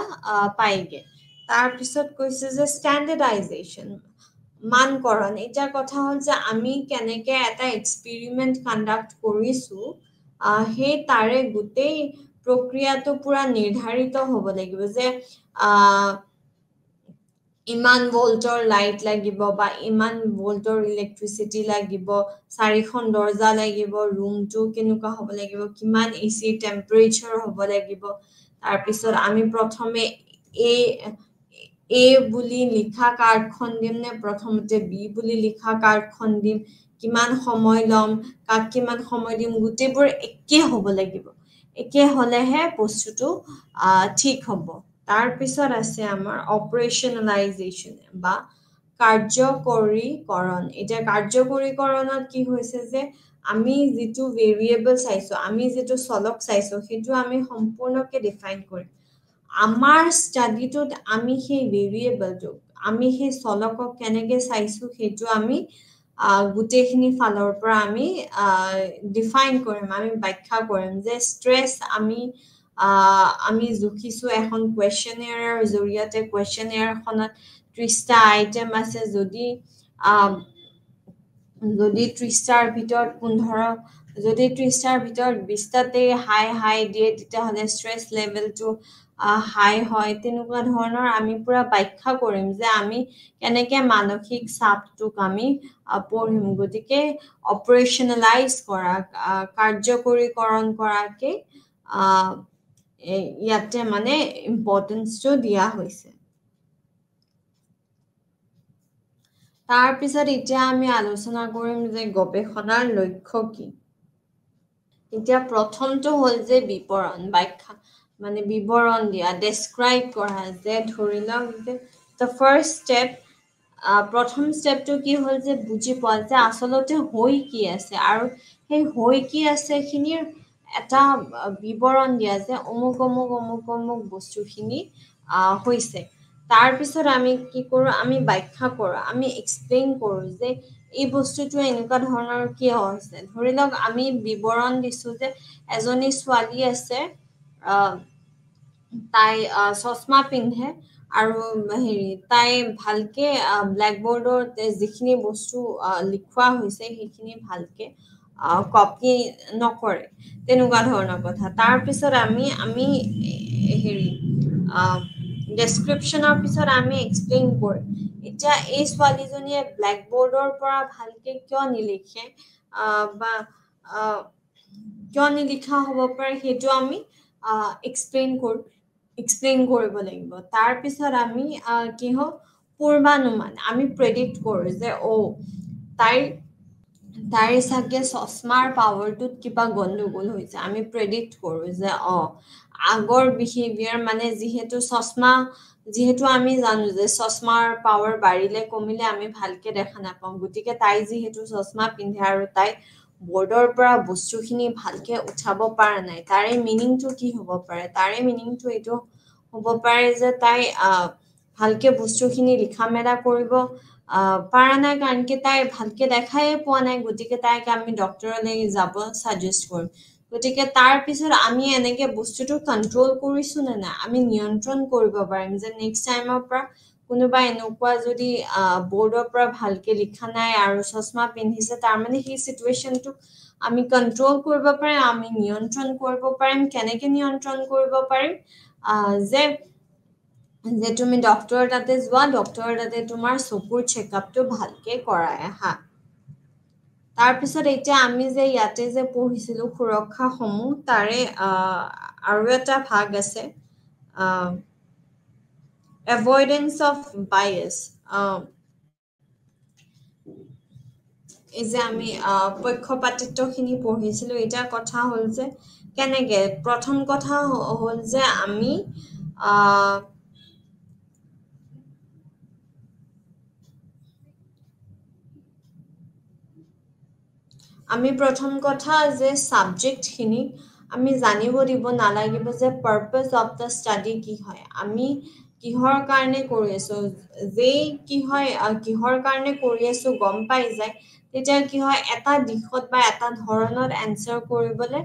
Speaker 1: পাইগে তাৰ পিছত কৈছে যে স্ট্যান্ডাৰ্ডাইজেশন মানকৰণ এটা কথা হ'ল যে আমি কেনেকে এটা এক্সপেৰিমেন্ট কণ্ডাক্ট কৰিছো সেই তাৰে গোটেই প্ৰক্ৰিয়াটো পুৰা নিৰ্ধাৰিত হ'ব লাগিব যে ইমান ভোল্টৰ লাইট লাগিব বা ইমান ভোল্টৰ ইলেক্ট্ৰিচিটি লাগিব 4খন দৰ্জা লাগিব ৰুমটো কেনেকুৱা হ'ব লাগিব কিমান এচি টেম্পাৰেচাৰ হ'ব লাগিব তাৰপিছত আমি প্ৰথমে এ বুলি লিখা কাৰ্ডখন দিম নে প্ৰথমতে বি বুলি লিখা কাৰ্ডখন দিম কিমান সময় ল'ম কাক কিমান সময় দিম গোটেইবোৰ একে হ'ব লাগিব একে হ'লেহে বস্তুটো ঠিক হ'ব তাৰপিছত আছে আমাৰ অপাৰেশ্যনেলাইজেশ্যন বা কাৰ্যকৰীকৰণ এতিয়া কাৰ্যকৰীকৰণত কি হৈছে যে আমি যিটো ভেৰিয়েবল চাইছো আমি যিটো চলক চাইছো সেইটো আমি সম্পূৰ্ণকে ডিফাইন কৰিম আমাৰ ষ্টাডিটোত আমি সেই ভেৰিয়েবলটো আমি সেই চলকক কেনেকে চাইছো সেইটো আমি গোটেইখিনি ফালৰ পৰা আমি ডিফাইন কৰিম আমি ব্যাখ্যা কৰিম যে ষ্ট্ৰেছ আমি জুখিছো এখন কুৱেশ্যনেয়াৰৰ জৰিয়তে কুৱেশ্যনেয়াৰখনত 30টা আইটেম আছে যদি 30টাৰ ভিতৰত 15 যদি 30টাৰ ভিতৰত 20টাতে হাই দিয়ে তেতিয়াহ'লে ষ্ট্ৰেছ লেভেলটো হাই হয় তেনেকুৱা ধৰণৰ আমি পুৰা ব্যাখ্যা কৰিম যে আমি কেনেকে মানসিক চাপটোক আমি পঢ়িম গতিকে অপাৰেশ্যনেলাইজ কৰা কাৰ্যকৰীকৰণ কৰাকে ইয়াতে মানে ইম্পৰ্টেন্সটো দিয়া হৈছে তাৰপিছত এতিয়া আমি আলোচনা কৰিম যে গৱেষণাৰ লক্ষ্য কি এতিয়া প্ৰথমটো হ'ল যে বিৱৰণ ব্যাখ্যা মানে বিৱৰণ দিয়া ডেছক্ৰাইব কৰা যে ধৰি লওক যে দ্য ফাৰ্ষ্ট ষ্টেপ প্ৰথম ষ্টেপটো কি হ'ল যে বুজি পোৱা যে আচলতে হৈ কি আছে আৰু সেই হৈ কি আছে খিনিৰ এটা বিৱৰণ দিয়া যে অমুক বস্তুখিনি হৈছে তাৰপিছত আমি কি কৰোঁ আমি ব্যাখ্যা কৰোঁ আমি এক্সপ্লেইন কৰোঁ যে এই বস্তুটো এনেকুৱা ধৰণৰ কিয় হৈছে ধৰি লওক আমি বিৱৰণ দিছো যে এজনী ছোৱালী আছে তাই চশমা পিন্ধে আৰু তাই ভালকে ব্লেকবৰ্ডত যিখিনি বস্তু লিখোৱা হৈছে সেইখিনি ভালকে কপি নকৰে তেনেকুৱা ধৰণৰ কথা তাৰপিছত আমি ডেছক্ৰিপশ্যনৰ পিছত আমি এক্সপ্লেইন কৰিম এতিয়া এই ছোৱালীজনীয়ে ব্লেকবৰ্ডৰ পৰা ভালকে কিয় নিলিখে বা কিয় নিলিখা হ'ব পাৰে সেইটো আমি এক্সপ্লেইন কৰিব লাগিব তাৰপিছত আমি কি হওক পূৰ্বানুমান আমি প্ৰেডিক্ট কৰোঁ যে তাইৰ চাগে চশমাৰ পাৱাৰটোত কিবা গণ্ডগোল হৈছে আমি প্ৰেডিক্ট কৰোঁ যে আগৰ বিহেভিয়াৰ মানে যিহেতু আমি জানো যে চশমাৰ পাৱাৰ বাঢ়িলে কমিলে আমি ভালকে দেখা নাপাওঁ গতিকে তাই যিহেতু চশমা পিন্ধে আৰু তাই বৰ্ডৰ পৰা বস্তুখিনি ভালকে উঠাব পৰা নাই তাৰে মিনিংটো কি হ'ব পাৰে তাৰে মিনিংটো এইটো হ'ব পাৰে যে তাই ভালকে বস্তুখিনি লিখা মেলা কৰিব পৰা নাই কাৰণ কি তাই ভালকে দেখাই পোৱা নাই গতিকে তাইক আমি ডক্তৰলৈ যাব ছাজেষ্ট কৰিম গতিকে তাৰ পিছত আমি এনেকে বস্তুটো কন্ট্ৰল কৰিছো নে নাই আমি নিয়ন্ত্ৰণ কৰিব পাৰিম যে নেক্সট টাইমৰ পৰা কোনোবা এনেকুৱা যদি বৰ্ডৰ পৰা ভালকে লিখা নাই আৰু চশমা পিন্ধিছে তাৰমানে সেই চিটুৱেশ্যনটোক আমি কন্ট্ৰল কৰিব পাৰিম আমি নিয়ন্ত্ৰণ কৰিব পাৰিম কেনেকে নিয়ন্ত্ৰণ কৰিব পাৰিম যে তুমি ডক্টৰ তাতে যোৱা ডক্টৰ তাতে তোমাৰ চকুৰ চেকআপটো ভালকে কৰাই আহা তাৰপিছত এতিয়া আমি যে ইয়াতে যে পঢ়িছিলো সুৰক্ষাসমূহ তাৰে আৰু এটা ভাগ আছে এভয়েডেন্স অফ বায়াস এই যে আমি পক্ষপাতিত্বখিনি পঢ়িছিলো এটা কথা হ'ল যে কেনেকে প্ৰথম কথা হ'ল যে আমি প্ৰথম কথা যে সাবজেক্টখিনি আমি জানিব দিব নালাগিব যে পাৰপাস অফ দ্য ষ্টাডি কি হয় আমি কিহৰ কাৰণে কৰি আছো যেই কি হয় কিহৰ কাৰণে কৰি আছো গম পাই যায় তেতিয়া কি হয় এটা দিশত বা এটা ধৰণত এনসাৰ কৰিবলৈ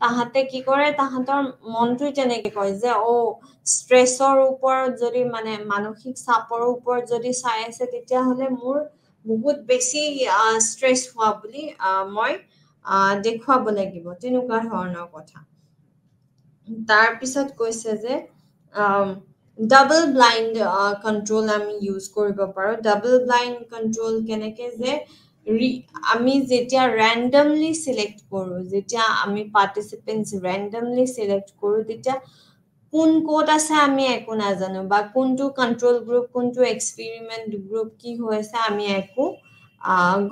Speaker 1: তাহাঁতে কি কৰে তাহাঁতৰ মনটোই তেনেকে কয় যে ষ্ট্ৰেছৰ ওপৰত যদি মানে মানসিক চাপৰ ওপৰত যদি চাই আছে তেতিয়াহ'লে মোৰ বহুত বেছি ষ্ট্ৰেছ হোৱা বুলি মই দেখুৱাব লাগিব তেনেকুৱা ধৰণৰ কথা তাৰ পিছত কৈছে যে ডাবল ব্লাইণ্ড কণ্ট্ৰোল আমি ইউজ কৰিব পাৰোঁ ডাবল ব্লাইণ্ড কণ্ট্ৰোল কেনেকৈ যে আমি যেতিয়া ৰেণ্ডমলি চিলেক্ট কৰোঁ যেতিয়া আমি পাৰ্টিচিপেণ্টছ ৰেণ্ডমলি চিলেক্ট কৰোঁ তেতিয়া কোন ক'ত আছে আমি একো নাজানো বা কোনটো কণ্ট্ৰোল গ্ৰুপ কোনটো এক্সপেৰিমেণ্ট গ্ৰুপ কি হৈ আছে আমি একো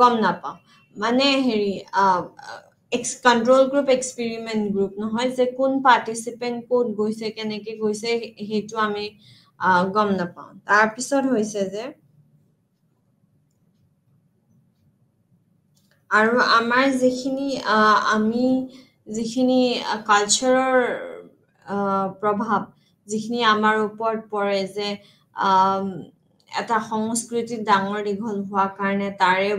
Speaker 1: গম নাপাওঁ মানে হেৰি কণ্ট্ৰোল গ্ৰুপ এক্সপেৰিমেণ্ট গ্ৰুপ নহয় যে কোন পাৰ্টিচিপেণ্ট ক'ত গৈছে কেনেকৈ গৈছে সেইটো আমি গম নাপাওঁ তাৰপিছত হৈছে যে আৰু আমাৰ আমি যিখিনি কালচাৰৰ প্ৰভাৱ যিখিনি আমাৰ ওপৰত পৰে যে এটা সংস্কৃতিত ডাঙৰ দীঘল হোৱাৰ কাৰণে তাৰে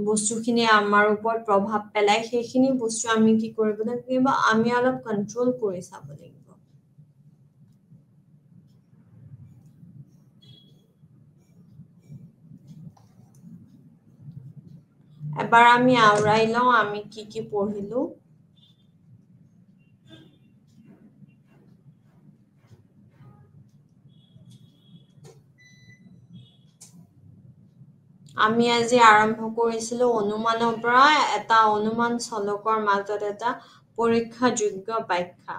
Speaker 1: বস্তুখিনি আমাৰ ওপৰত প্ৰভাৱ পেলাই সেইখিনি বস্তু আমি কি কৰিব লাগিব আমি অলপ কণ্ট্ৰোল কৰি চাব লাগিব এবাৰ আমি আওৰাই লওঁ আমি কি পঢ়িলো আমি আজি আৰম্ভ কৰিছিলো অনুমানৰ পৰা এটা অনুমান চলকৰ মাজত এটা পৰীক্ষাযোগ্য ব্যাখ্যা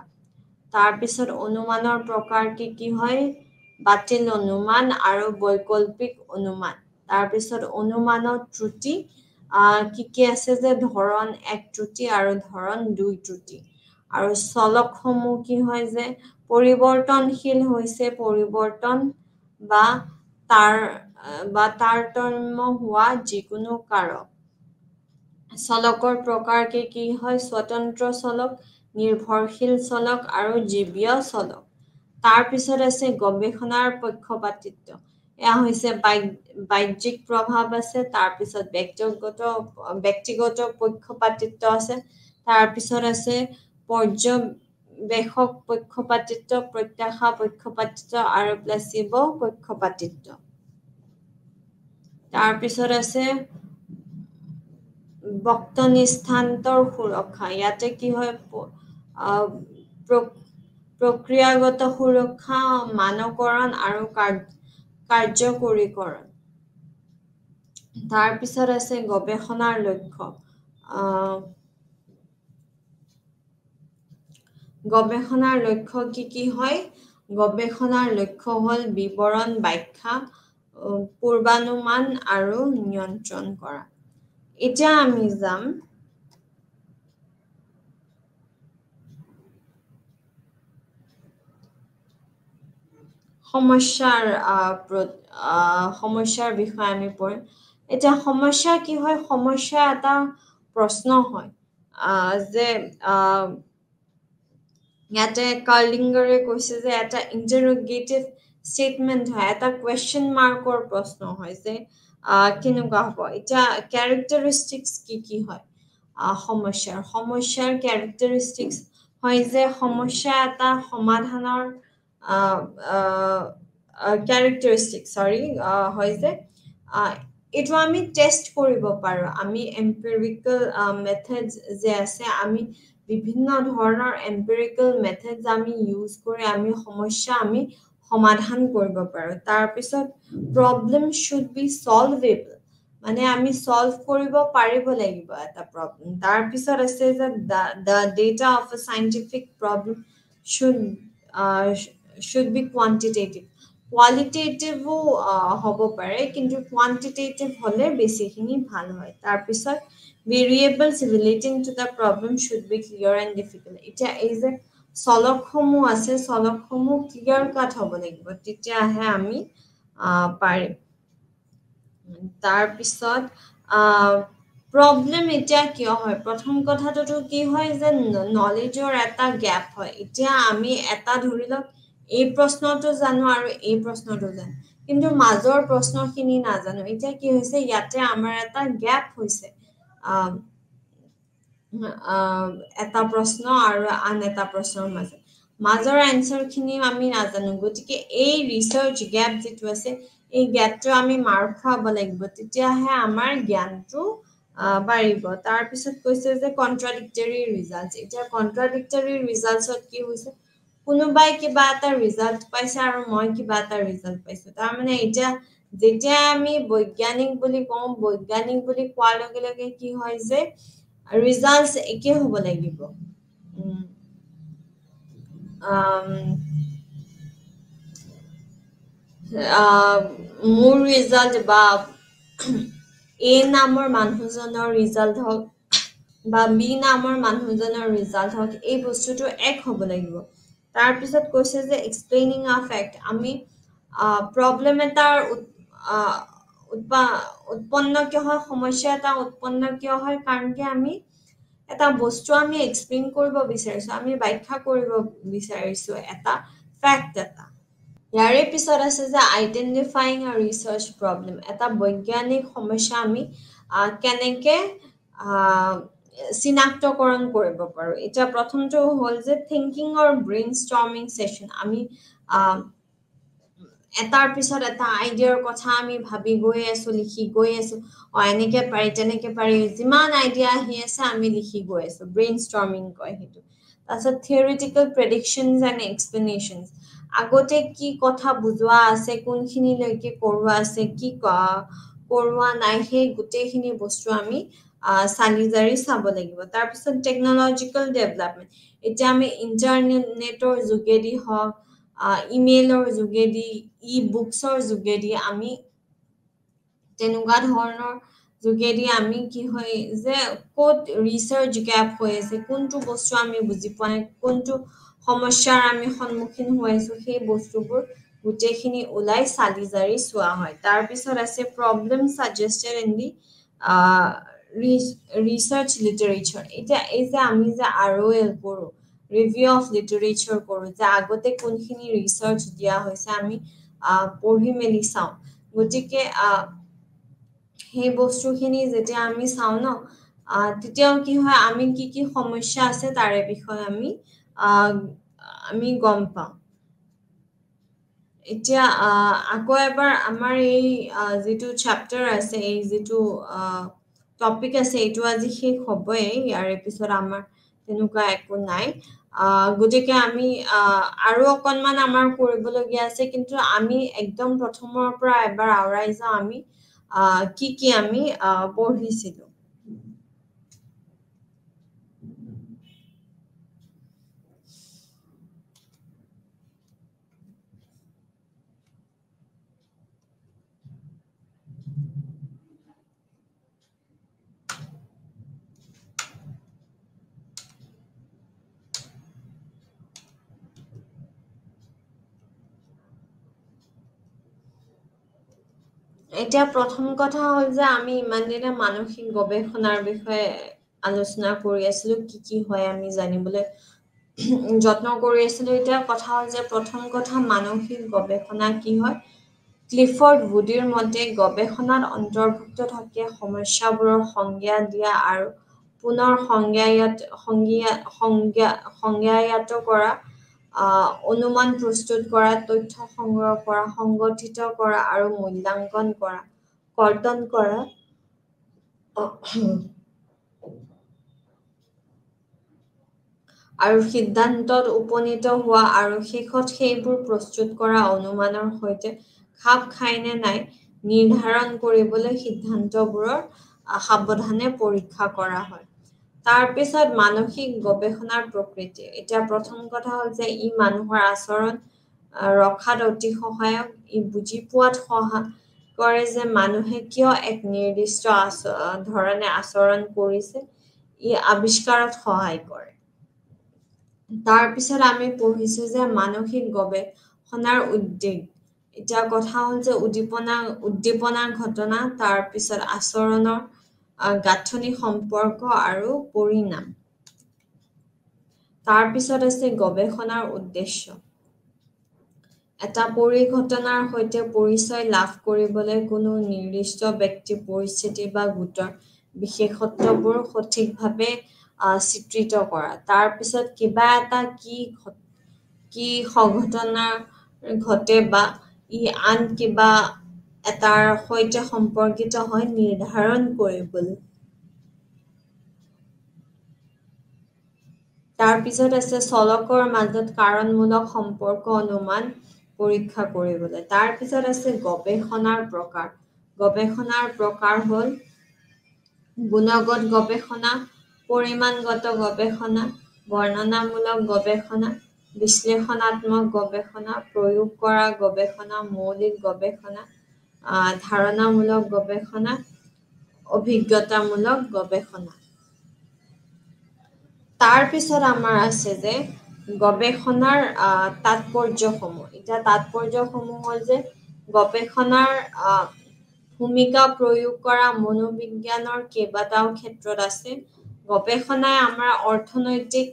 Speaker 1: তাৰপিছত অনুমানৰ প্ৰকাৰ কি হয় বাতিল অনুমান আৰু বৈকল্পিক অনুমান তাৰপিছত অনুমানৰ ত্ৰুটি কি আছে যে ধৰণ 1 ত্ৰুটি আৰু ধৰণ 2 ত্ৰুটি আৰু চলকসমূহ কি হয় যে পৰিৱৰ্তনশীল হৈছে পৰিৱৰ্তন বা তাৰতম্য হোৱা যিকোনো কাৰক চলকৰ প্ৰকাৰ কি হয় স্বতন্ত্ৰ চলক নিৰ্ভৰশীল চলক আৰু জীৱীয় চলক তাৰপিছত আছে গৱেষণাৰ পক্ষপাতিত্ব এয়া হৈছে বাহ্যিক প্ৰভাৱ আছে তাৰপিছত ব্যক্তিগত পক্ষপাতিত্ব আছে তাৰপিছত আছে পৰ্যবেক্ষক পক্ষপাতিত্ব প্ৰত্যাশা পক্ষপাতিত্ব আৰু প্লেচিব পক্ষপাতিত্ব তাৰপিছত আছে বক্তনিষ্ঠান্তৰ সুৰক্ষা ইয়াতে কি হয় প্ৰক্ৰিয়াগত সুৰক্ষা মানকৰণ আৰু কাৰ্যকৰীকৰণ তাৰপিছত আছে গৱেষণাৰ লক্ষ্য গৱেষণাৰ লক্ষ্য কি হয় গৱেষণাৰ লক্ষ্য হ'ল বিৱৰণ ব্যাখ্যা পূৰ্বানুমান আৰু নিয়ন্ত্ৰণ কৰা এতিয়া আমি যাম সমস্যাৰ বিষয়ে আমি পঢ়িম এতিয়া সমস্যা কি হয় সমস্যা এটা প্ৰশ্ন হয় যে ইয়াতে কাৰ্লিংগাৰে কৈছে যে এটা ইণ্টাৰোগেটিভ ষ্টেটমেণ্ট হয় এটা কুৱেশ্যন মাৰ্কৰ প্ৰশ্ন হয় যে কেনেকুৱা হ'ব এতিয়া কেৰেক্টাৰিষ্টিক্স কি হয় সমস্যাৰ কেৰেক্টাৰিষ্টিক্স হয় যে সমস্যা এটা সমাধানৰ কেৰেক্টাৰিষ্টিক্স হয় যে এইটো আমি টেষ্ট কৰিব পাৰোঁ আমি এম্পিৰিকেল মেথডছ যে আছে আমি বিভিন্ন ধৰণৰ এম্পিৰিকেল মেথডছ আমি ইউজ কৰি আমি সমস্যা আমি সমাধান কৰিব পাৰোঁ তাৰপিছত প্ৰব্লেম শুড বি সলভেবল মানে আমি সলভ কৰিব পাৰিব লাগিব এটা প্ৰব্লেম তাৰপিছত আছে যে the data of a scientific problem should be quantitative কোৱালিটেটিভো হ'ব পাৰে কিন্তু কোৱান্টিটেটিভ হ'লে বেছিখিনি ভাল হয় তাৰপিছত variables relating to the problem should be clear and difficult এতিয়া এই যে চলকসমূহ আছে চলকসমূহ ক্লিয়াৰ কাট হ'ব লাগিব তেতিয়াহে আমি পাৰিম তাৰপিছত প্ৰব্লেম এতিয়া কিয় হয় প্ৰথম কথাটো কি হয় যে নলেজৰ এটা গ্যাপ হয় এতিয়া আমি এটা ধৰি লওক এই প্ৰশ্নটো জানো আৰু এই প্ৰশ্নটো জানো কিন্তু মাজৰ প্ৰশ্নখিনি নাজানো এতিয়া কি হৈছে ইয়াতে আমাৰ এটা গ্যাপ হৈছে এটা প্ৰশ্ন আৰু আন এটা প্ৰশ্নৰ মাজৰ এনসাৰখিনি আমি নাজানো গতিকে এই ৰিসাৰ্চ গ্যাপ যেটো আছে এই গেপটো আমি মাৰ খুৱাব লাগিব, তেতিয়াহে আমাৰ জ্ঞানটো বাঢ়িব। তাৰপিছত কৈছে যে কন্ট্ৰাডিক্টৰী ৰিজাল্ট। এতিয়া কন্ট্ৰাডিক্টৰী ৰিজাল্টছত কি হৈছে, কোনোবাই কিবা এটা ৰিজাল্ট পাইছে আৰু মই কিবা এটা ৰিজাল্ট পাইছো। তাৰমানে এতিয়া যেতিয়া আমি বৈজ্ঞানিক বুলি কওঁ, বৈজ্ঞানিক বুলি কোৱাৰ লগে লগে কি হয় যে ৰিজাল্ট একে হ'ব লাগিব। মোৰ ৰিজাল্ট বা এ নামৰ মানুহজনৰ ৰিজাল্ট হওক বা বি নামৰ মানুহজনৰ ৰিজাল্ট হওক, এই বস্তুটো এক হ'ব লাগিব। তাৰপিছত কৈছে যে এক্সপ্লেইনিং আ ফেক্ট, আমি প্ৰব্লেম এটাৰ উৎপন্ন কিয় হয়, সমস্যা এটা উৎপন্ন কিয় হয়, কাৰণ কি আমি এটা বস্তু আমি এক্সপ্লেইন কৰিব বিচাৰিছো, আমি ব্যাখ্যা কৰিব বিচাৰিছো এটা ফেক্ট এটা। ইয়াৰে পিছত আছে যে আইডেণ্টিফাইং আ ৰিচাৰ্চ প্ৰব্লেম, এটা বৈজ্ঞানিক সমস্যা আমি কেনেকে চিনাক্তকৰণ কৰিব পাৰো। এতিয়া প্ৰথমটো হ'ল যে থিংকিঙৰ ব্ৰেইন ষ্টৰ্মিং ছেশ্যন, আমি এটাৰ পিছত এটা আইডিয়াৰ কথা আমি ভাবি গৈ আছো, লিখি গৈ আছো, এনেকে পাৰি তেনেকে পাৰি, যিমান আইডিয়া আহি আছে আমি লিখি গৈ আছো, ব্ৰেইন ষ্টৰ্মিং কয় সেইটো। তাৰপিছত থিয়ৰিটিকেল প্ৰেডিকশ্যনছ এণ্ড এক্সপ্লেনেশ্যনছ, আগতে কি কথা বুজোৱা আছে, কোনখিনিলৈকে কৰোৱা আছে, কি কৰোৱা নাই, সেই গোটেইখিনি বস্তু আমি চালি জাৰি চাব লাগিব। তাৰপিছত টেকনলজিকেল ডেভেলপমেণ্ট, এতিয়া আমি ইণ্টাৰনেটৰ যোগেদি হওক, ইমেইলৰ যোগেদি, ই বুকছৰ যোগেদি, আমি তেনেকুৱা ধৰণৰ যোগেদি আমি কি হয় যে ক'ত ৰিচাৰ্চ গেপ হৈ আছে, কোনটো বস্তু আমি বুজি পোৱা নাই, কোনটো সমস্যাৰ আমি সন্মুখীন হৈ আছো, সেই বস্তুবোৰ গোটেইখিনি ওলাই চালি জাৰি চোৱা হয়। তাৰপিছত আছে problem suggested in the research literature. এতিয়া এই যে আমি যে ROL কৰো, ৰিভিউ অফ লিটাৰেচাৰ কৰো, যে আগতে কোনখিনি ৰিচাৰ্চ দিয়া হৈছে আমি পঢ়ি মেলি চাওঁ। গতিকে সেই বস্তুখিনি যেতিয়া আমি চাওঁ ন, তেতিয়াও কি হয়, আমি কি কি সমস্যা আছে তাৰে বিষয়ে আমি গম পাওঁ। এতিয়া আকৌ এবাৰ আমাৰ এই যিটো চেপ্টাৰ আছে, এই যিটো টপিক আছে, এইটো আজি শেষ হ'বই, ইয়াৰে পিছত আমাৰ তেনেকুৱা একো নাই। গতিকে আমি আৰু অকণমান আমাৰ কৰিবলগীয়া আছে, কিন্তু আমি একদম প্ৰথমৰ পৰা এবাৰ আওৰাই যাওঁ, আমি কি কি আমি পঢ়িছিলো। এতিয়া প্ৰথম কথা হ'ল যে আমি ইমান দিনে মানসিক গৱেষণাৰ বিষয়ে আলোচনা কৰি আছিলো, কি কি হয় আমি জানিবলৈ যত্ন কৰি আছিলো। এতিয়া কথা হ'ল যে প্ৰথম কথা, মানসিক গৱেষণা কি হয়। ক্লিফৰ্ড উডিৰ মতে গৱেষণাত অন্তৰ্ভুক্ত থাকে সমস্যাবোৰৰ সংজ্ঞা দিয়া আৰু পুনৰ সংজ্ঞায়িত কৰা, অনুমান প্ৰস্তুত কৰা, তথ্য সংগ্ৰহ কৰা, সংগঠিত কৰা আৰু মূল্যাংকন কৰা, কৰ্তন কৰা, আৰু সিদ্ধান্তত উপনীত হোৱা, আৰু শেষত সেইবোৰ প্ৰস্তুত কৰা অনুমানৰ সৈতে খাপ খাই নে নাই নিৰ্ধাৰণ কৰিবলৈ সিদ্ধান্তবোৰৰ সাৱধানে পৰীক্ষা কৰা হয়। তাৰপিছত মানসিক গৱেষণাৰ প্ৰকৃতি। এতিয়া প্ৰথম কথা হ'ল যে ই মানুহৰ আচৰণ ৰখাত অতি সহায়ক। ই বুজি পোৱাত সহায় কৰে যে মানুহে কিয় এক নিৰ্দিষ্ট ধৰণে আচৰণ কৰিছে। ই আৱিষ্কাৰত সহায় কৰে। তাৰপিছত আমি পঢ়িছো যে মানসিক গৱেষণাৰ উদ্বেগ। এতিয়া কথা হ'ল যে উদ্দীপনা ঘটনা, তাৰপিছত আচৰণৰ গাঁথনি, সম্পৰ্ক আৰু পৰিণাম। তাৰপিছত আছে গৱেষণাৰ উদ্দেশ্য। এটা পৰিঘটনাৰ সৈতে পৰিচয় লাভ কৰিবলৈ কোনো নিৰ্দিষ্ট ব্যক্তি, পৰিস্থিতি বা গোটৰ বিশেষত্ববোৰ সঠিকভাৱে চিত্ৰিত কৰা। তাৰপিছত কিবা এটা কি সংঘটনা ঘটে বা ই আন কিবা এটাৰ সৈতে সম্পৰ্কিত হয় নিৰ্ধাৰণ কৰিবলৈ। তাৰ পিছত আছে চলকৰ মাজত কাৰণমূলক সম্পৰ্ক অনুমান পৰীক্ষা কৰিবলৈ। তাৰ পিছত আছে গৱেষণাৰ প্ৰকাৰ। গৱেষণাৰ প্ৰকাৰ হ'ল গুণগত গৱেষণা, পৰিমাণগত গৱেষণা, বৰ্ণনামূলক গৱেষণা, বিশ্লেষণাত্মক গৱেষণা, প্ৰয়োগ কৰা গৱেষণা, মৌলিক গৱেষণা, ধাৰণামূলক গৱেষণা, অভিজ্ঞতামূলক গৱেষণা। তাৰ পিছত আমাৰ আছে যে গৱেষণাৰ তাৎপৰ্যসমূহ। এতিয়া তাৎপৰ্যসমূহ হ'ল যে গৱেষণাৰ ভূমিকা প্ৰয়োগ কৰা মনোবিজ্ঞানৰ কেইবাটাও ক্ষেত্ৰত আছে। গৱেষণাই আমাৰ অৰ্থনৈতিক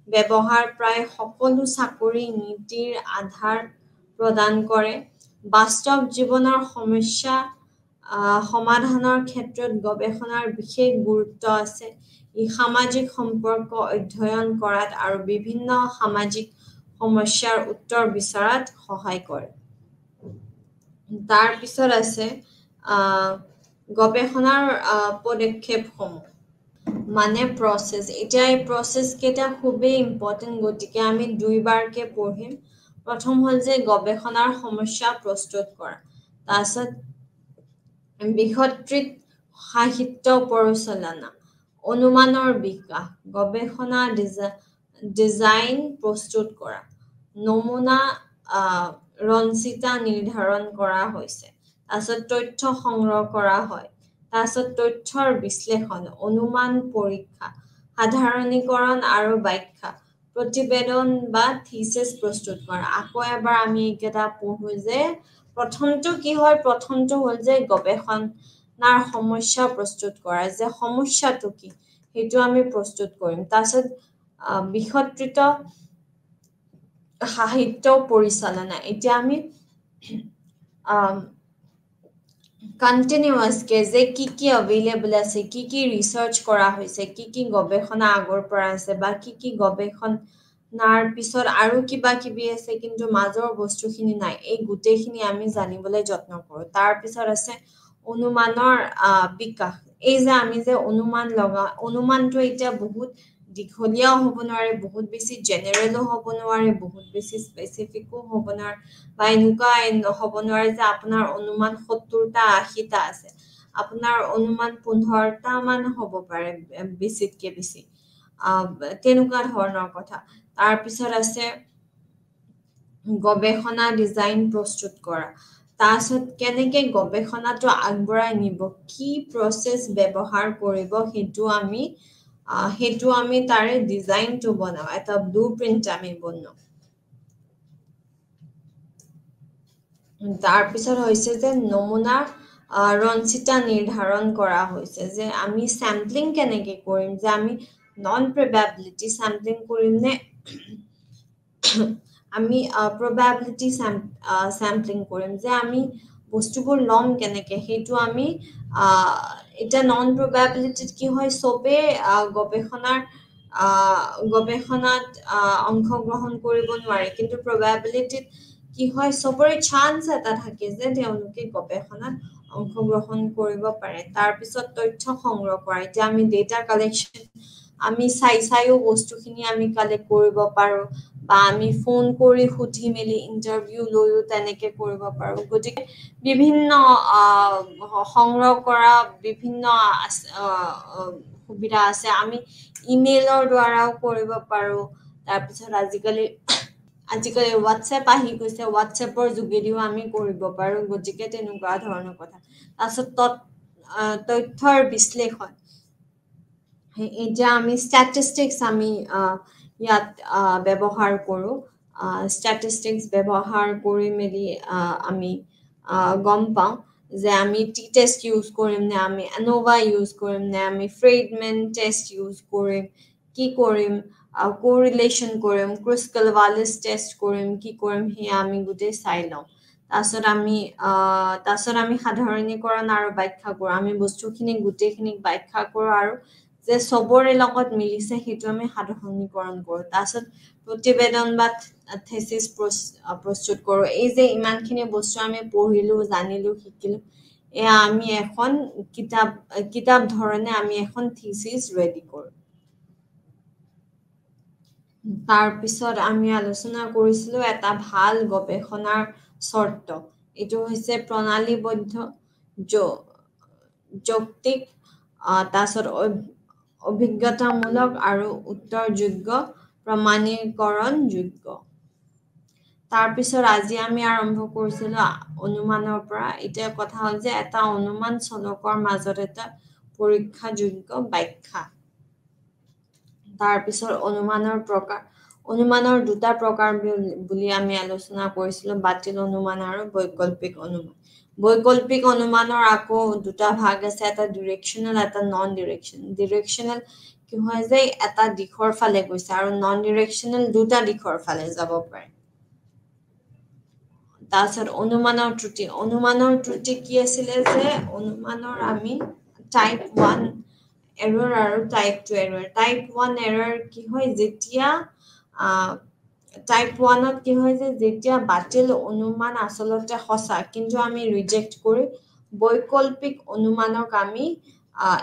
Speaker 1: ব্যৱহাৰ প্ৰায় সকলো চাকৰি নীতিৰ আধাৰ প্ৰদান কৰে। বাস্তৱ জীৱনৰ সমস্যা সমাধানৰ ক্ষেত্ৰত গৱেষণাৰ বিশেষ গুৰুত্ব আছে। ই সামাজিক সম্পৰ্ক অধ্যয়ন কৰাত আৰু বিভিন্ন সামাজিক সমস্যাৰ উত্তৰ বিচৰাত সহায় কৰে। তাৰ পিছত আছে গৱেষণাৰ পদক্ষেপসমূহ মানে প্ৰচেছ। এতিয়া এই প্ৰচেছ কেইটা খুবেই ইম্পৰ্টেণ্ট, গতিকে আমি দুইবাৰকে পঢ়িম। প্ৰথম হ'ল যে গৱেষণাৰ সমস্যা প্ৰস্তুত কৰা, তাৰপিছত বৃহৎ সাহিত্য পৰিচালনা, অনুমানৰ বিকাশ, গৱেষণা ডিজাইন প্ৰস্তুত কৰা, নমুনা ৰঞ্চিতা নিৰ্ধাৰণ কৰা হৈছে, তাৰপিছত তথ্য সংগ্ৰহ কৰা হয়, তাৰপিছত তথ্যৰ বিশ্লেষণ, অনুমান পৰীক্ষা, সাধাৰণীকৰণ আৰু ব্যাখ্যা, প্ৰতিবেদন বা থিচিছ প্ৰস্তুত কৰা। আকৌ এবাৰ আমি এইকেইটা পঢ়ো যে প্ৰথমটো কি হয়, প্ৰথমটো হ'ল যে গৱেষণাৰ সমস্যা প্ৰস্তুত কৰা, যে সমস্যাটো কি সেইটো আমি প্ৰস্তুত কৰিম। তাৰপিছত বৃহৎ সাহিত্য পৰিচালনা। এতিয়া আমি কণ্টিনিউৱাছকে যে কি এভেইলেবল আছে, কি ৰিচাৰ্চ কৰা হৈছে, কি গৱেষণা আগৰ পৰা আছে, বা কি গৱেষণাৰ পিছত আৰু কিবা কিবি আছে কিন্তু মাজৰ বস্তুখিনি নাই, এই গোটেইখিনি আমি জানিবলৈ যত্ন কৰোঁ। তাৰ পিছত আছে অনুমানৰ বিকাশ। এই যে আমি যে অনুমান লগাওঁ, অনুমানটো এতিয়া বহুত দীঘলীয়াও হ'ব নোৱাৰে, বহুত বেছি জেনেৰেলো হ'ব নোৱাৰে, বহুত বেছি স্পেচিফিকো হ'ব নোৱাৰে, বা এনেকুৱা হ'ব নোৱাৰে যে আপোনাৰ অনুমান 70টা 80টা আছে, আপোনাৰ অনুমান 15টা মান হ'ব পাৰে বেছিতকে বেছি, তেনেকুৱা ধৰণৰ কথা। তাৰপিছত আছে গৱেষণা ডিজাইন প্ৰস্তুত কৰা। তাৰপিছত কেনেকে গৱেষণাটো আগবঢ়াই নিব, কি প্ৰচেছ ব্যৱহাৰ কৰিব, সেইটো আমি তাৰে ডিজাইনটো বনাওঁ, এটা ব্লু প্ৰিণ্ট আমি বনাওঁ। তাৰপিছত হৈছে যে নমুনা ৰঞ্চিতা নিৰ্ধাৰণ কৰা হৈছে, যে আমি চেম্পলিং কেনেকে কৰিম, যে আমি নন প্ৰবেবিলিটি চেম্পলিং কৰিম নে আমি প্ৰবেবিলিটি চেম্পলিং কৰিম, যে আমি বস্তুবোৰ ল'ম কেনেকে, সেইটো আমি এতিয়া নন প্ৰবেবিলিটিত কি হয়, চবেই গৱেষণাত অংশগ্ৰহণ কৰিব নোৱাৰে, কিন্তু প্ৰবেবিলিটিত কি হয়, চবৰে চান্স এটা থাকে যে তেওঁলোকে গৱেষণাত অংশগ্ৰহণ কৰিব পাৰে। তাৰপিছত তথ্য সংগ্ৰহ কৰা। এতিয়া আমি ডেটা কালেকশ্যন, আমি চাইও বস্তুখিনি আমি কালেক্ট কৰিব পাৰোঁ, বা আমি ফোন কৰি সুধি মেলি ইণ্টাৰভিউ লৈও তেনেকে কৰিব পাৰোঁ। গতিকে বিভিন্ন সংগ্ৰহ কৰা বিভিন্ন সুবিধা আছে। আমি ইমেইলৰ দ্বাৰাও কৰিব পাৰোঁ। তাৰপিছত আজিকালি হোৱাটছএপ আহি গৈছে, হোৱাটছএপৰ যোগেদিও আমি কৰিব পাৰোঁ। গতিকে তেনেকুৱা ধৰণৰ কথা। তাৰপিছত তথ্যৰ বিশ্লেষণ। এতিয়া আমি ষ্টেটিষ্টিক্স আমি ইয়াত ব্যৱহাৰ কৰোঁ। ষ্টেটিষ্টিক্স ব্যৱহাৰ কৰি মেলি আমি গম পাওঁ যে আমি টেষ্ট ইউজ কৰিম নে, আমি এন'ভা ইউজ কৰিম নে, আমি ফ্ৰেডমেন টেষ্ট ইউজ কৰিম, কি কৰিম, কোৰিলেশ্যন কৰিম, ক্ৰুস্কেল-ৱালেছ টেষ্ট কৰিম, কি কৰিম, সেয়া আমি গোটেই চাই লওঁ। তাৰপিছত আমি সাধাৰণীকৰণ আৰু ব্যাখ্যা কৰোঁ। আমি বস্তুখিনি গোটেইখিনিক ব্যাখ্যা কৰোঁ আৰু যে সবৰে লগত মিলিছে সেইটো আমি সাধাৰণীকৰণ কৰোঁ তাৰপিছত প্ৰতিবেদন বা থেচিস প্ৰস্তুত কৰোঁ এই যে ইমানখিনি বস্তু আমি পঢ়িলো জানিলো শিকিলো এয়া আমি এখন কিতাপ ধৰণে আমি এখন থিসিস ৰেডি কৰোঁ তাৰ পিছত আমি আলোচনা কৰিছিলো এটা ভাল গৱেষণাৰ শৰ্ত এইটো হৈছে প্ৰণালীবদ্ধ যৌক্তিক তাৰপিছত অভিজ্ঞতামূলক আৰু উত্তৰযোগ্য প্ৰমাণীকৰণযোগ্য তাৰ পিছত আজি আমি আৰম্ভ কৰিছিলো অনুমানৰ পৰা এতিয়া কথা হ'ল যে এটা অনুমান চলকৰ মাজত এটা পৰীক্ষাযোগ্য ব্যাখ্যা তাৰ পিছত অনুমানৰ দুটা প্ৰকাৰ বুলি আমি আলোচনা কৰিছিলো বাতিল অনুমান আৰু বৈকল্পিক অনুমানৰ আকৌ দুটা ভাগ আছে এটা ডিৰেকচনেল এটা নন ডিৰেকচনেল কি হয় যে এটা দিশৰ ফালে গৈছে আৰু নন ডিৰেকচনেল দুটা দিশৰ ফালে যাব পাৰে তাৰপিছত অনুমানৰ ত্ৰুটি কি আছিলে যে অনুমানৰ আমি টাইপ 1 এৰৰ আৰু টাইপ 2 এৰৰ টাইপ 1 এৰৰ কি হয় যেতিয়া টাইপ 1ত কি হয় যে যেতিয়া বাতিল অনুমান আচলতে সঁচা কিন্তু আমি ৰিজেক্ট কৰি বৈকল্পিক অনুমানক আমি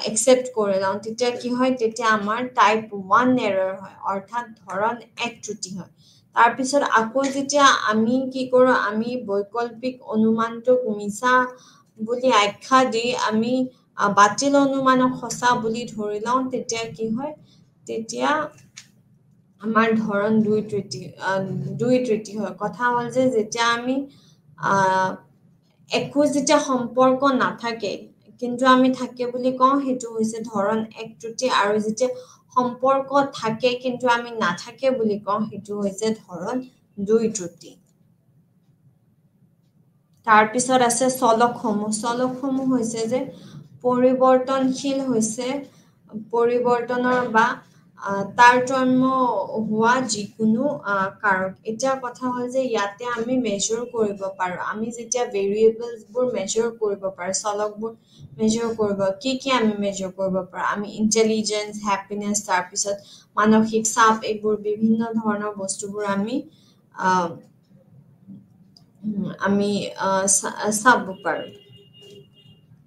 Speaker 1: একসেপ্ট কৰি লওঁ তেতিয়া কি হয় তেতিয়া আমাৰ টাইপ 1 এৰৰ হয় অৰ্থাৎ ধৰণ 1 ত্ৰুটি হয় তাৰ পিছত আকৌ যেতিয়া আমি কি কৰো আমি বৈকল্পিক অনুমানটোক মিছা বুলি আখ্যা দি আমি বাতিল অনুমানক সঁচা বুলি ধৰি লওঁ তেতিয়া কি হয় তেতিয়া আমাৰ ধৰণ 2 ত্ৰুটি হয় কথা হ'ল যে যেতিয়া আমি একো যেতিয়া সম্পৰ্ক নাথাকে কিন্তু আমি থাকে বুলি কওঁ সেইটো হৈছে ধৰণ 1 ত্ৰুটি আৰু যেতিয়া সম্পৰ্ক থাকে কিন্তু আমি নাথাকে বুলি কওঁ সেইটো হৈছে ধৰণ 2 ত্ৰুটি তাৰ পিছত আছে চলকসমূহ হৈছে যে পৰিৱৰ্তনশীল হৈছে পৰিৱৰ্তনৰ বা তাৰতম্য হোৱা যিকোনো কাৰক এতিয়া কথা হ'ল যে ইয়াতে আমি মেজৰ কৰিব পাৰো আমি যেতিয়া ভেৰিয়েবলছবোৰ মেজৰ কৰিব পাৰো চলকবোৰ মেজৰ কৰিব কি আমি মেজৰ কৰিব পাৰো আমি ইন্টেলিজেন্স হ্যাপিনেস তাৰ পিছত মানসিক চাপ এইবোৰ বিভিন্ন ধৰণৰ বস্তুবোৰ আমি চাব পাৰো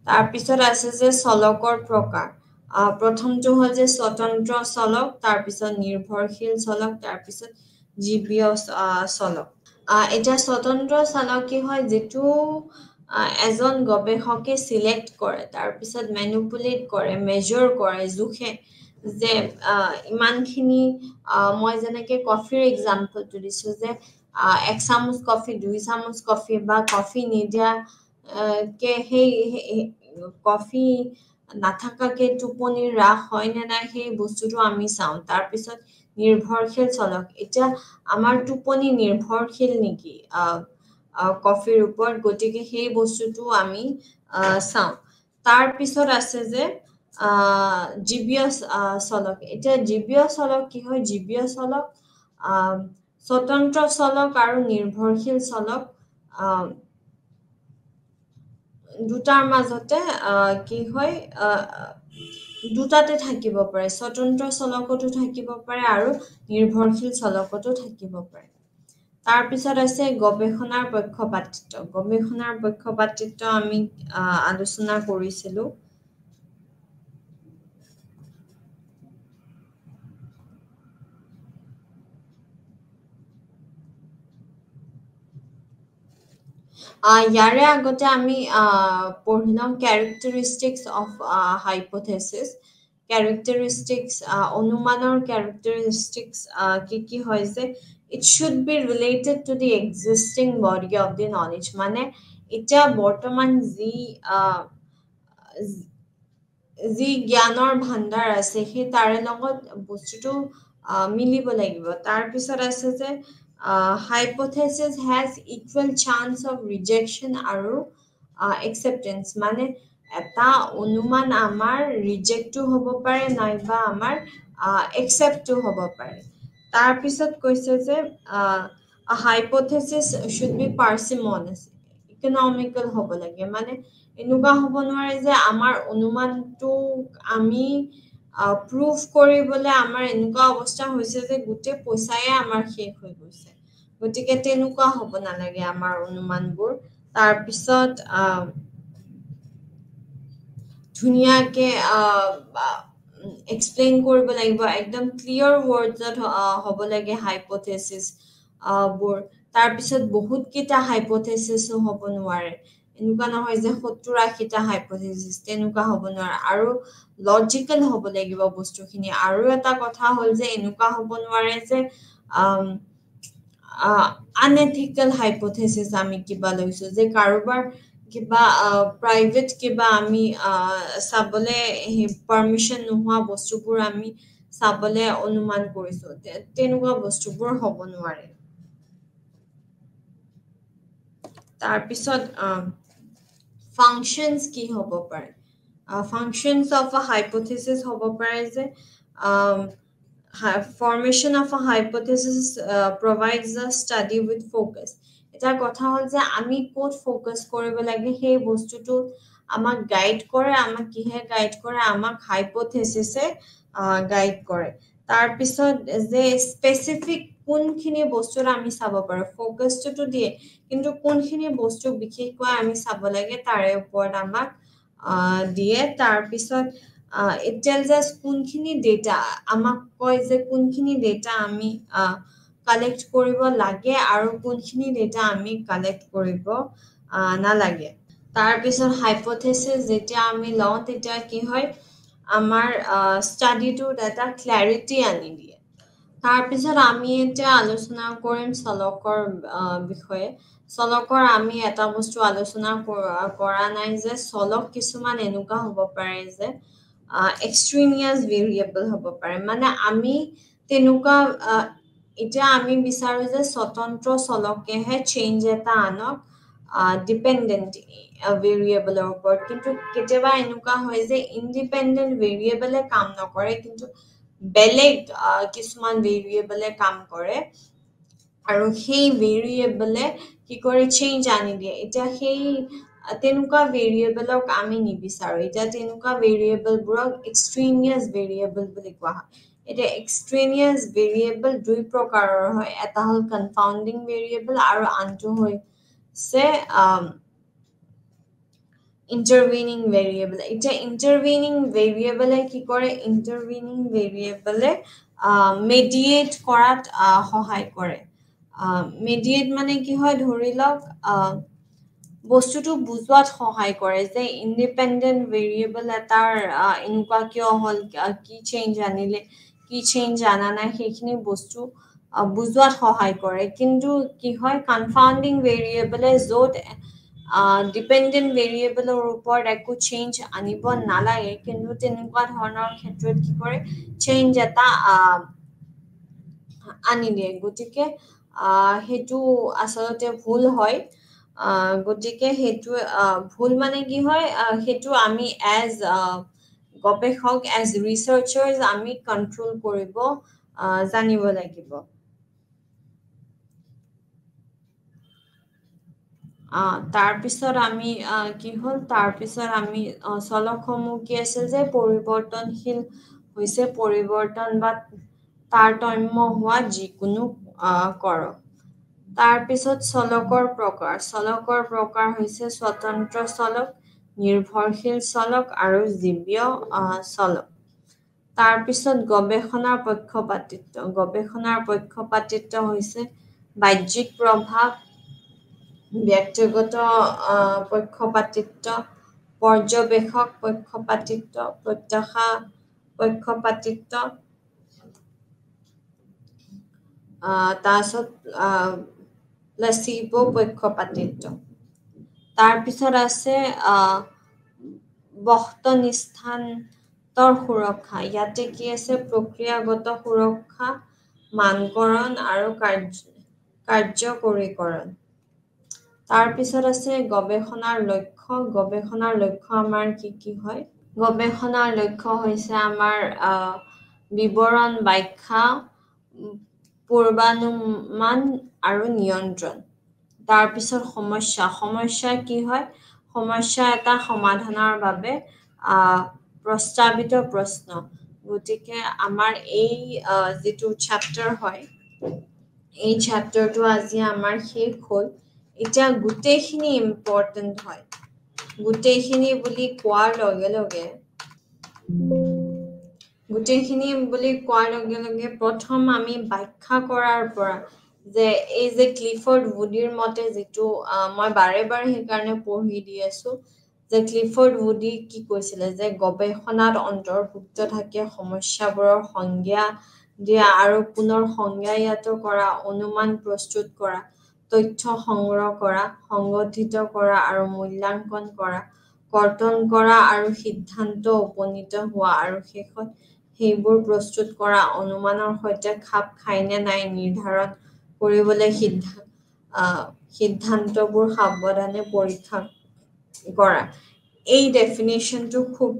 Speaker 1: তাৰ পিছত আছে যে চলকৰ প্ৰকাৰ প্ৰথমটো হ'ল যে স্বতন্ত্ৰ চলক তাৰ পিছত নিৰ্ভৰশীল চলক তাৰ পিছত জীৱীয় চলক এটা স্বতন্ত্ৰ চলক কি হয় যেটো এজন গৱেষকে সিলেক্ট কৰে তাৰ পিছত ম্যানিপুলেট কৰে মেজৰ কৰে জুখে যে ইমানখিনি মই যেনেকে কফিৰ এক্সাম্পলটো দিছো যে 1 চামুচ কফি 2 চামুচ কফি বা কফি নিদিয়া কে সেই কফি নাথাকাকে টোপনি ৰাখ হয় নে নাই সেই বস্তুটো আমি চাওঁ তাৰ পিছত নিৰ্ভৰশীল চলক এতিয়া আমাৰ টোপনি নিৰ্ভৰশীল নেকি কফিৰ ওপৰত গতিকে সেই বস্তুটো আমি চাওঁ তাৰ পিছত আছে যে জীৱীয় চলক এতিয়া জীৱীয় চলক কি হয় জীৱীয় চলক স্বতন্ত্ৰ চলক আৰু নিৰ্ভৰশীল চলক দুটাৰ মাজতে কি হয় দুটাতে থাকিব পাৰে স্বতন্ত্ৰ চলকতো থাকিব পাৰে আৰু নিৰ্ভৰশীল চলকতো থাকিব পাৰে তাৰ পিছত আছে গৱেষণাৰ পক্ষপাতিত্ব আমি আলোচনা কৰিছিলো ইয়াৰে আগতে আমি পঢ়িলাম characteristics of hypothesis characteristics অনুমানৰ characteristics কি হয় যে it should be related to the existing body of the knowledge মানে এটা বৰ্তমান যি জ্ঞানৰ ভাণ্ডাৰ আছে সেই তাৰে লগত বস্তুটো মিলিব লাগিব তাৰ পিছত আছে যে hypothesis has equal chance of rejection আৰু acceptance মানে এটা অনুমান আমাৰ ৰিজেক্টও হ'ব পাৰে নাইবা আমাৰ acceptও হ'ব পাৰে তাৰ পিছত কৈছে যে a hypothesis should be parsimonious economical হ'ব লাগে মানে এনেকুৱা হ'ব নোৱাৰে যে আমাৰ অনুমানটো আমি প্ৰুফ কৰিবলৈ আমাৰ এনেকুৱা অৱস্থা হৈছে যে গোটেই পইচাই আমাৰ শেষ হৈ গৈছে গতিকে তেনেকুৱা হ'ব নালাগে আমাৰ অনুমানবোৰ তাৰপিছত ধুনীয়াকে এক্সপ্লেইন কৰিব লাগিব একদম ক্লিয়াৰ ৱৰ্ডছত হ'ব লাগে হাইপথেচিছ বোৰ তাৰপিছত বহুত কেইটা হাইপথেচিছো হ'ব নোৱাৰে এনেকুৱা নহয় যে 70-80টা হাইপথেচিছ তেনেকুৱা হ'ব নোৱাৰে আৰু লজিকেল হ'ব লাগিব বস্তুখিনি আৰু এটা কথা হ'ল যে এনেকুৱা হ'ব নোৱাৰে যে আনএথিকেল হাইপথেচিছ আমি কিবা লৈছো যে কাৰোবাৰ কিবা প্ৰাইভেট কিবা আমি চাবলে পাৰমিশন নোহোৱা বস্তুবোৰ আমি চাবলে অনুমান কৰিছো তেনেকুৱা বস্তুবোৰ হ'ব নোৱাৰে তাৰপিছত functions কি হ'ব পাৰে functions of a hypothesis হ'ব পাৰে যে formation of a hypothesis provides a study with focus এটা কথা হ'ল যে আমি কোড ফোকাস কৰিব লাগে সেই বস্তুটো আমাক গাইড কৰে আমাক কিহে গাইড কৰে আমাক হাইপোথেসিসে গাইড কৰে তাৰ পিছত যে স্পেসিফিক কোনখিনি বস্তুৰ আমি চাব পাৰো ফোকাসটো দিয়ে কিন্তু কোনখিনি বস্তু বিশেষকৈ আমি চাব লাগে তাৰে ওপৰত আমাক দিয়ে তাৰ পিছত it tells us কোনখিনি ডেটা আমাক কয় যে কোনখিনি ডেটা আমি কালেক্ট কৰিব লাগে আৰু কোনখিনি ডেটা আমি কালেক্ট কৰিব নালাগে তাৰ পিছত হাইপোথেসিস যেতিয়া আমি লওঁ তেতিয়া কি হয় আমাৰ ষ্টাডিটো এটা ক্লাৰিটি আনি দিয়ে তাৰ পিছত আমি এতিয়া আলোচনা কৰিম চলকৰ বিষয়ে চলকৰ আমি এটা বস্তু আলোচনা কৰা নাই যে চলক কিছুমান এনেকুৱা হ'ব পাৰে যে এক্সট্ৰেনিয়াছ ভেৰিয়েবল হ'ব পাৰে মানে আমি তেনেকুৱা এতিয়া আমি বিচাৰো যে স্বতন্ত্ৰ চলকেহে চেঞ্জ এটা আনক ডিপেন্ডেন্ট ভেৰিয়েবলৰ ওপৰত কিন্তু কেতিয়াবা এনেকুৱা হয় যে ইন্ডিপেন্ডেন্ট ভেৰিয়েবলে কাম নকৰে কিন্তু বেলেগ কিছুমান ভেৰিয়েবলে কাম কৰে আৰু সেই ভেৰিয়েবলে কি কৰে চেঞ্জ আনি দিয়ে এতিয়া সেই তেনেকুৱা ভেৰিয়েবলক আমি নিবিচাৰো এতিয়া তেনেকুৱা ভেৰিয়েবলবোৰক এক্সট্ৰেনিয়াছ ভেৰিয়েবল বুলি কোৱা হয় এতিয়া এক্সট্ৰেনিয়াছ ভেৰিয়েবল দুই প্ৰকাৰৰ হয় এটা হ'ল কনফাউন্ডিং ভেৰিয়েবল আৰু আনটো হৈছে intervening variable এটা intervening variable কি কৰে intervening variable mediate কৰাত সহায় কৰে mediate মানে কি হয় ধৰি লওক বস্তুটো বুজোৱাত সহায় কৰে যে ইন্ডিপেন্ডেন্ট ভেৰিয়েবল এটাৰ এনেকুৱা কিয় হ'ল কি চেঞ্জ আনিলে কি চেঞ্জ আনা নাই সেইখিনি বস্তু বুজোৱাত সহায় কৰে কিন্তু কি হয় কনফাউন্ডিং ভেৰিয়েবলে য'ত ডিপেন্ডেন্ট ভেৰিয়েবলৰ ওপৰত একো চেঞ্জ আনিব নালাগে কিন্তু তেনেকুৱা ধৰণৰ ক্ষেত্ৰত কি কৰে চেঞ্জ এটা আনি দিয়ে গতিকে হেতু আচলতে ভুল হয় গতিকে হেতু ভুল মানে কি হয় হেতু আমি এজ গবেষক এজ ৰিসাৰ্চাৰ্ছ আমি কন্ট্ৰোল কৰিব জানিব লাগিব তাৰপিছত আমি কি হ'ল তাৰপিছত আমি চলকসমূহ কি আছিল যে পৰিৱৰ্তনশীল হৈছে পৰিৱৰ্তন বা তাৰতম্য হোৱা যিকোনো কৰক তাৰপিছত চলকৰ প্ৰকাৰ হৈছে স্বতন্ত্ৰ চলক নিৰ্ভৰশীল চলক আৰু জীৱীয় চলক তাৰপিছত গৱেষণাৰ পক্ষপাতিত্ব হৈছে বাহ্যিক প্ৰভাৱ ব্যক্তিগত পক্ষপাতিত্ব পৰ্যবেক্ষক পক্ষপাতিত্ব প্ৰত্যাশা পক্ষপাতিত্ব তাৰপিছত প্লেচিবো পক্ষপাতিত্ব তাৰপিছত আছে বস্তনিষ্ঠান্তৰ সুৰক্ষা ইয়াতে কি আছে প্ৰক্ৰিয়াগত সুৰক্ষা মানকৰণ আৰু কাৰ্যকৰীকৰণ তাৰপিছত আছে গৱেষণাৰ লক্ষ্য আমাৰ কি হয় গৱেষণাৰ লক্ষ্য হৈছে আমাৰ বিৱৰণ ব্যাখ্যা পূৰ্বানুমান আৰু নিয়ন্ত্ৰণ তাৰপিছত সমস্যা কি হয় সমস্যা এটা সমাধানৰ বাবে প্ৰস্তাৱিত প্ৰশ্ন গতিকে আমাৰ এই যেটো চ্যাপ্টাৰ হয় এই চ্যাপ্টাৰটো আজি আমাৰ শেষ হ'ল এতিয়া গুটেইখিনি ইম্পৰ্টেন্ট হয় গুটেইখিনি বুলি কোৱাৰ লগে লগে গুটেইখিনি বুলি কোৱাৰ লগে লগে প্ৰথম আমি ব্যাখ্যা কৰাৰ পৰা যে এই যে ক্লিফৰ্ড উডিৰ মতে যেটো মই বাৰে বাৰে সেইকাৰণে পঢ়ি দি আছো যে ক্লিফৰ্ড উডি কি কৈছিলে যে গৱেষণাত অন্তৰ্ভুক্ত থাকে সমস্যাবোৰৰ সংজ্ঞা দিয়া আৰু পুনৰ সংজ্ঞায়িত কৰা অনুমান প্ৰস্তুত কৰা তথ্য সংগ্ৰহ কৰা সংগঠিত কৰা আৰু মূল্যাঙ্কন কৰা কৰ্তন কৰা আৰু সিদ্ধান্ত উপনীত হোৱা আৰু শেষত সেইবোৰ প্ৰস্তুত কৰা অনুমানৰ সৈতে খাপ খাইনে নাই নিৰ্ধাৰণ কৰিবলৈ সিদ্ধান্তবোৰ সাৱধানে পৰীক্ষা কৰা এই ডেফিনেশনটো খুব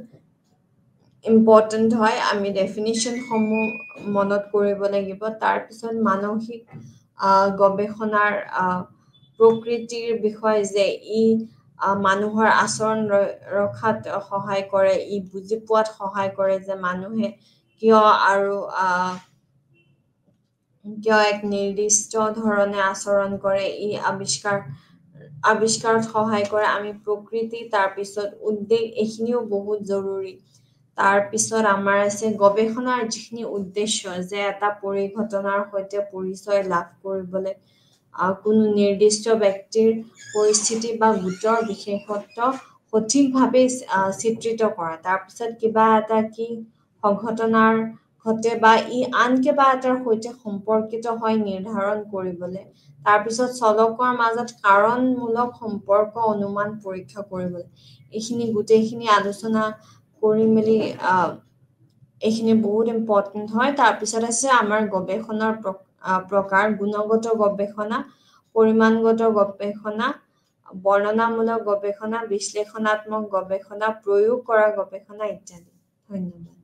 Speaker 1: ইম্পৰ্টেন্ট হয় আমি ডেফিনেশন সমূহ মনত কৰিব লাগিব তাৰ পিছত মানসিক গৱেষণাৰ প্ৰকৃতিৰ বিষয় যে ই মানুহৰ আচৰণ ৰখাত সহায় কৰে ই বুজি পোৱাত সহায় কৰে যে মানুহে কিয় আৰু কিয় এক নিৰ্দিষ্ট ধৰণে আচৰণ কৰে ই আৱিষ্কাৰত সহায় কৰে আমি প্ৰকৃতি তাৰ পিছত উদ্বেগ এখিনিও বহুত জৰুৰী তাৰ পিছত আমাৰ আছে গৱেষণাৰ যিখিনি উদ্দেশ্য যে এটা পৰিঘটনাৰ সৈতে পৰিচয় লাভ কৰিবলৈ কোনো নিৰ্দিষ্ট ব্যক্তিৰ পৰিস্থিতি বা গোটৰ বিশেষত্ব সঠিকভাৱে চিত্ৰিত কৰা তাৰ পিছত কিবা এটা কি সংঘটনাৰ ঘটে বা ই আন কিবা এটাৰ সৈতে সম্পৰ্কিত হয় নিৰ্ধাৰণ কৰিবলৈ তাৰ পিছত চলকৰ মাজত কাৰণমূলক সম্পৰ্ক অনুমান পৰীক্ষা কৰিবলৈ এইখিনি গোটেইখিনি আলোচনা কৰি মেলি এইখিনি বহুত ইম্পৰ্টেন্ট হয় তাৰ পিছত আছে আমাৰ গৱেষণাৰ প্ৰকাৰ গুণগত গৱেষণা পৰিমাণগত গৱেষণা বৰ্ণনামূলক গৱেষণা বিশ্লেষণাত্মক গৱেষণা প্ৰয়োগ কৰা গৱেষণা ইত্যাদি ধন্যবাদ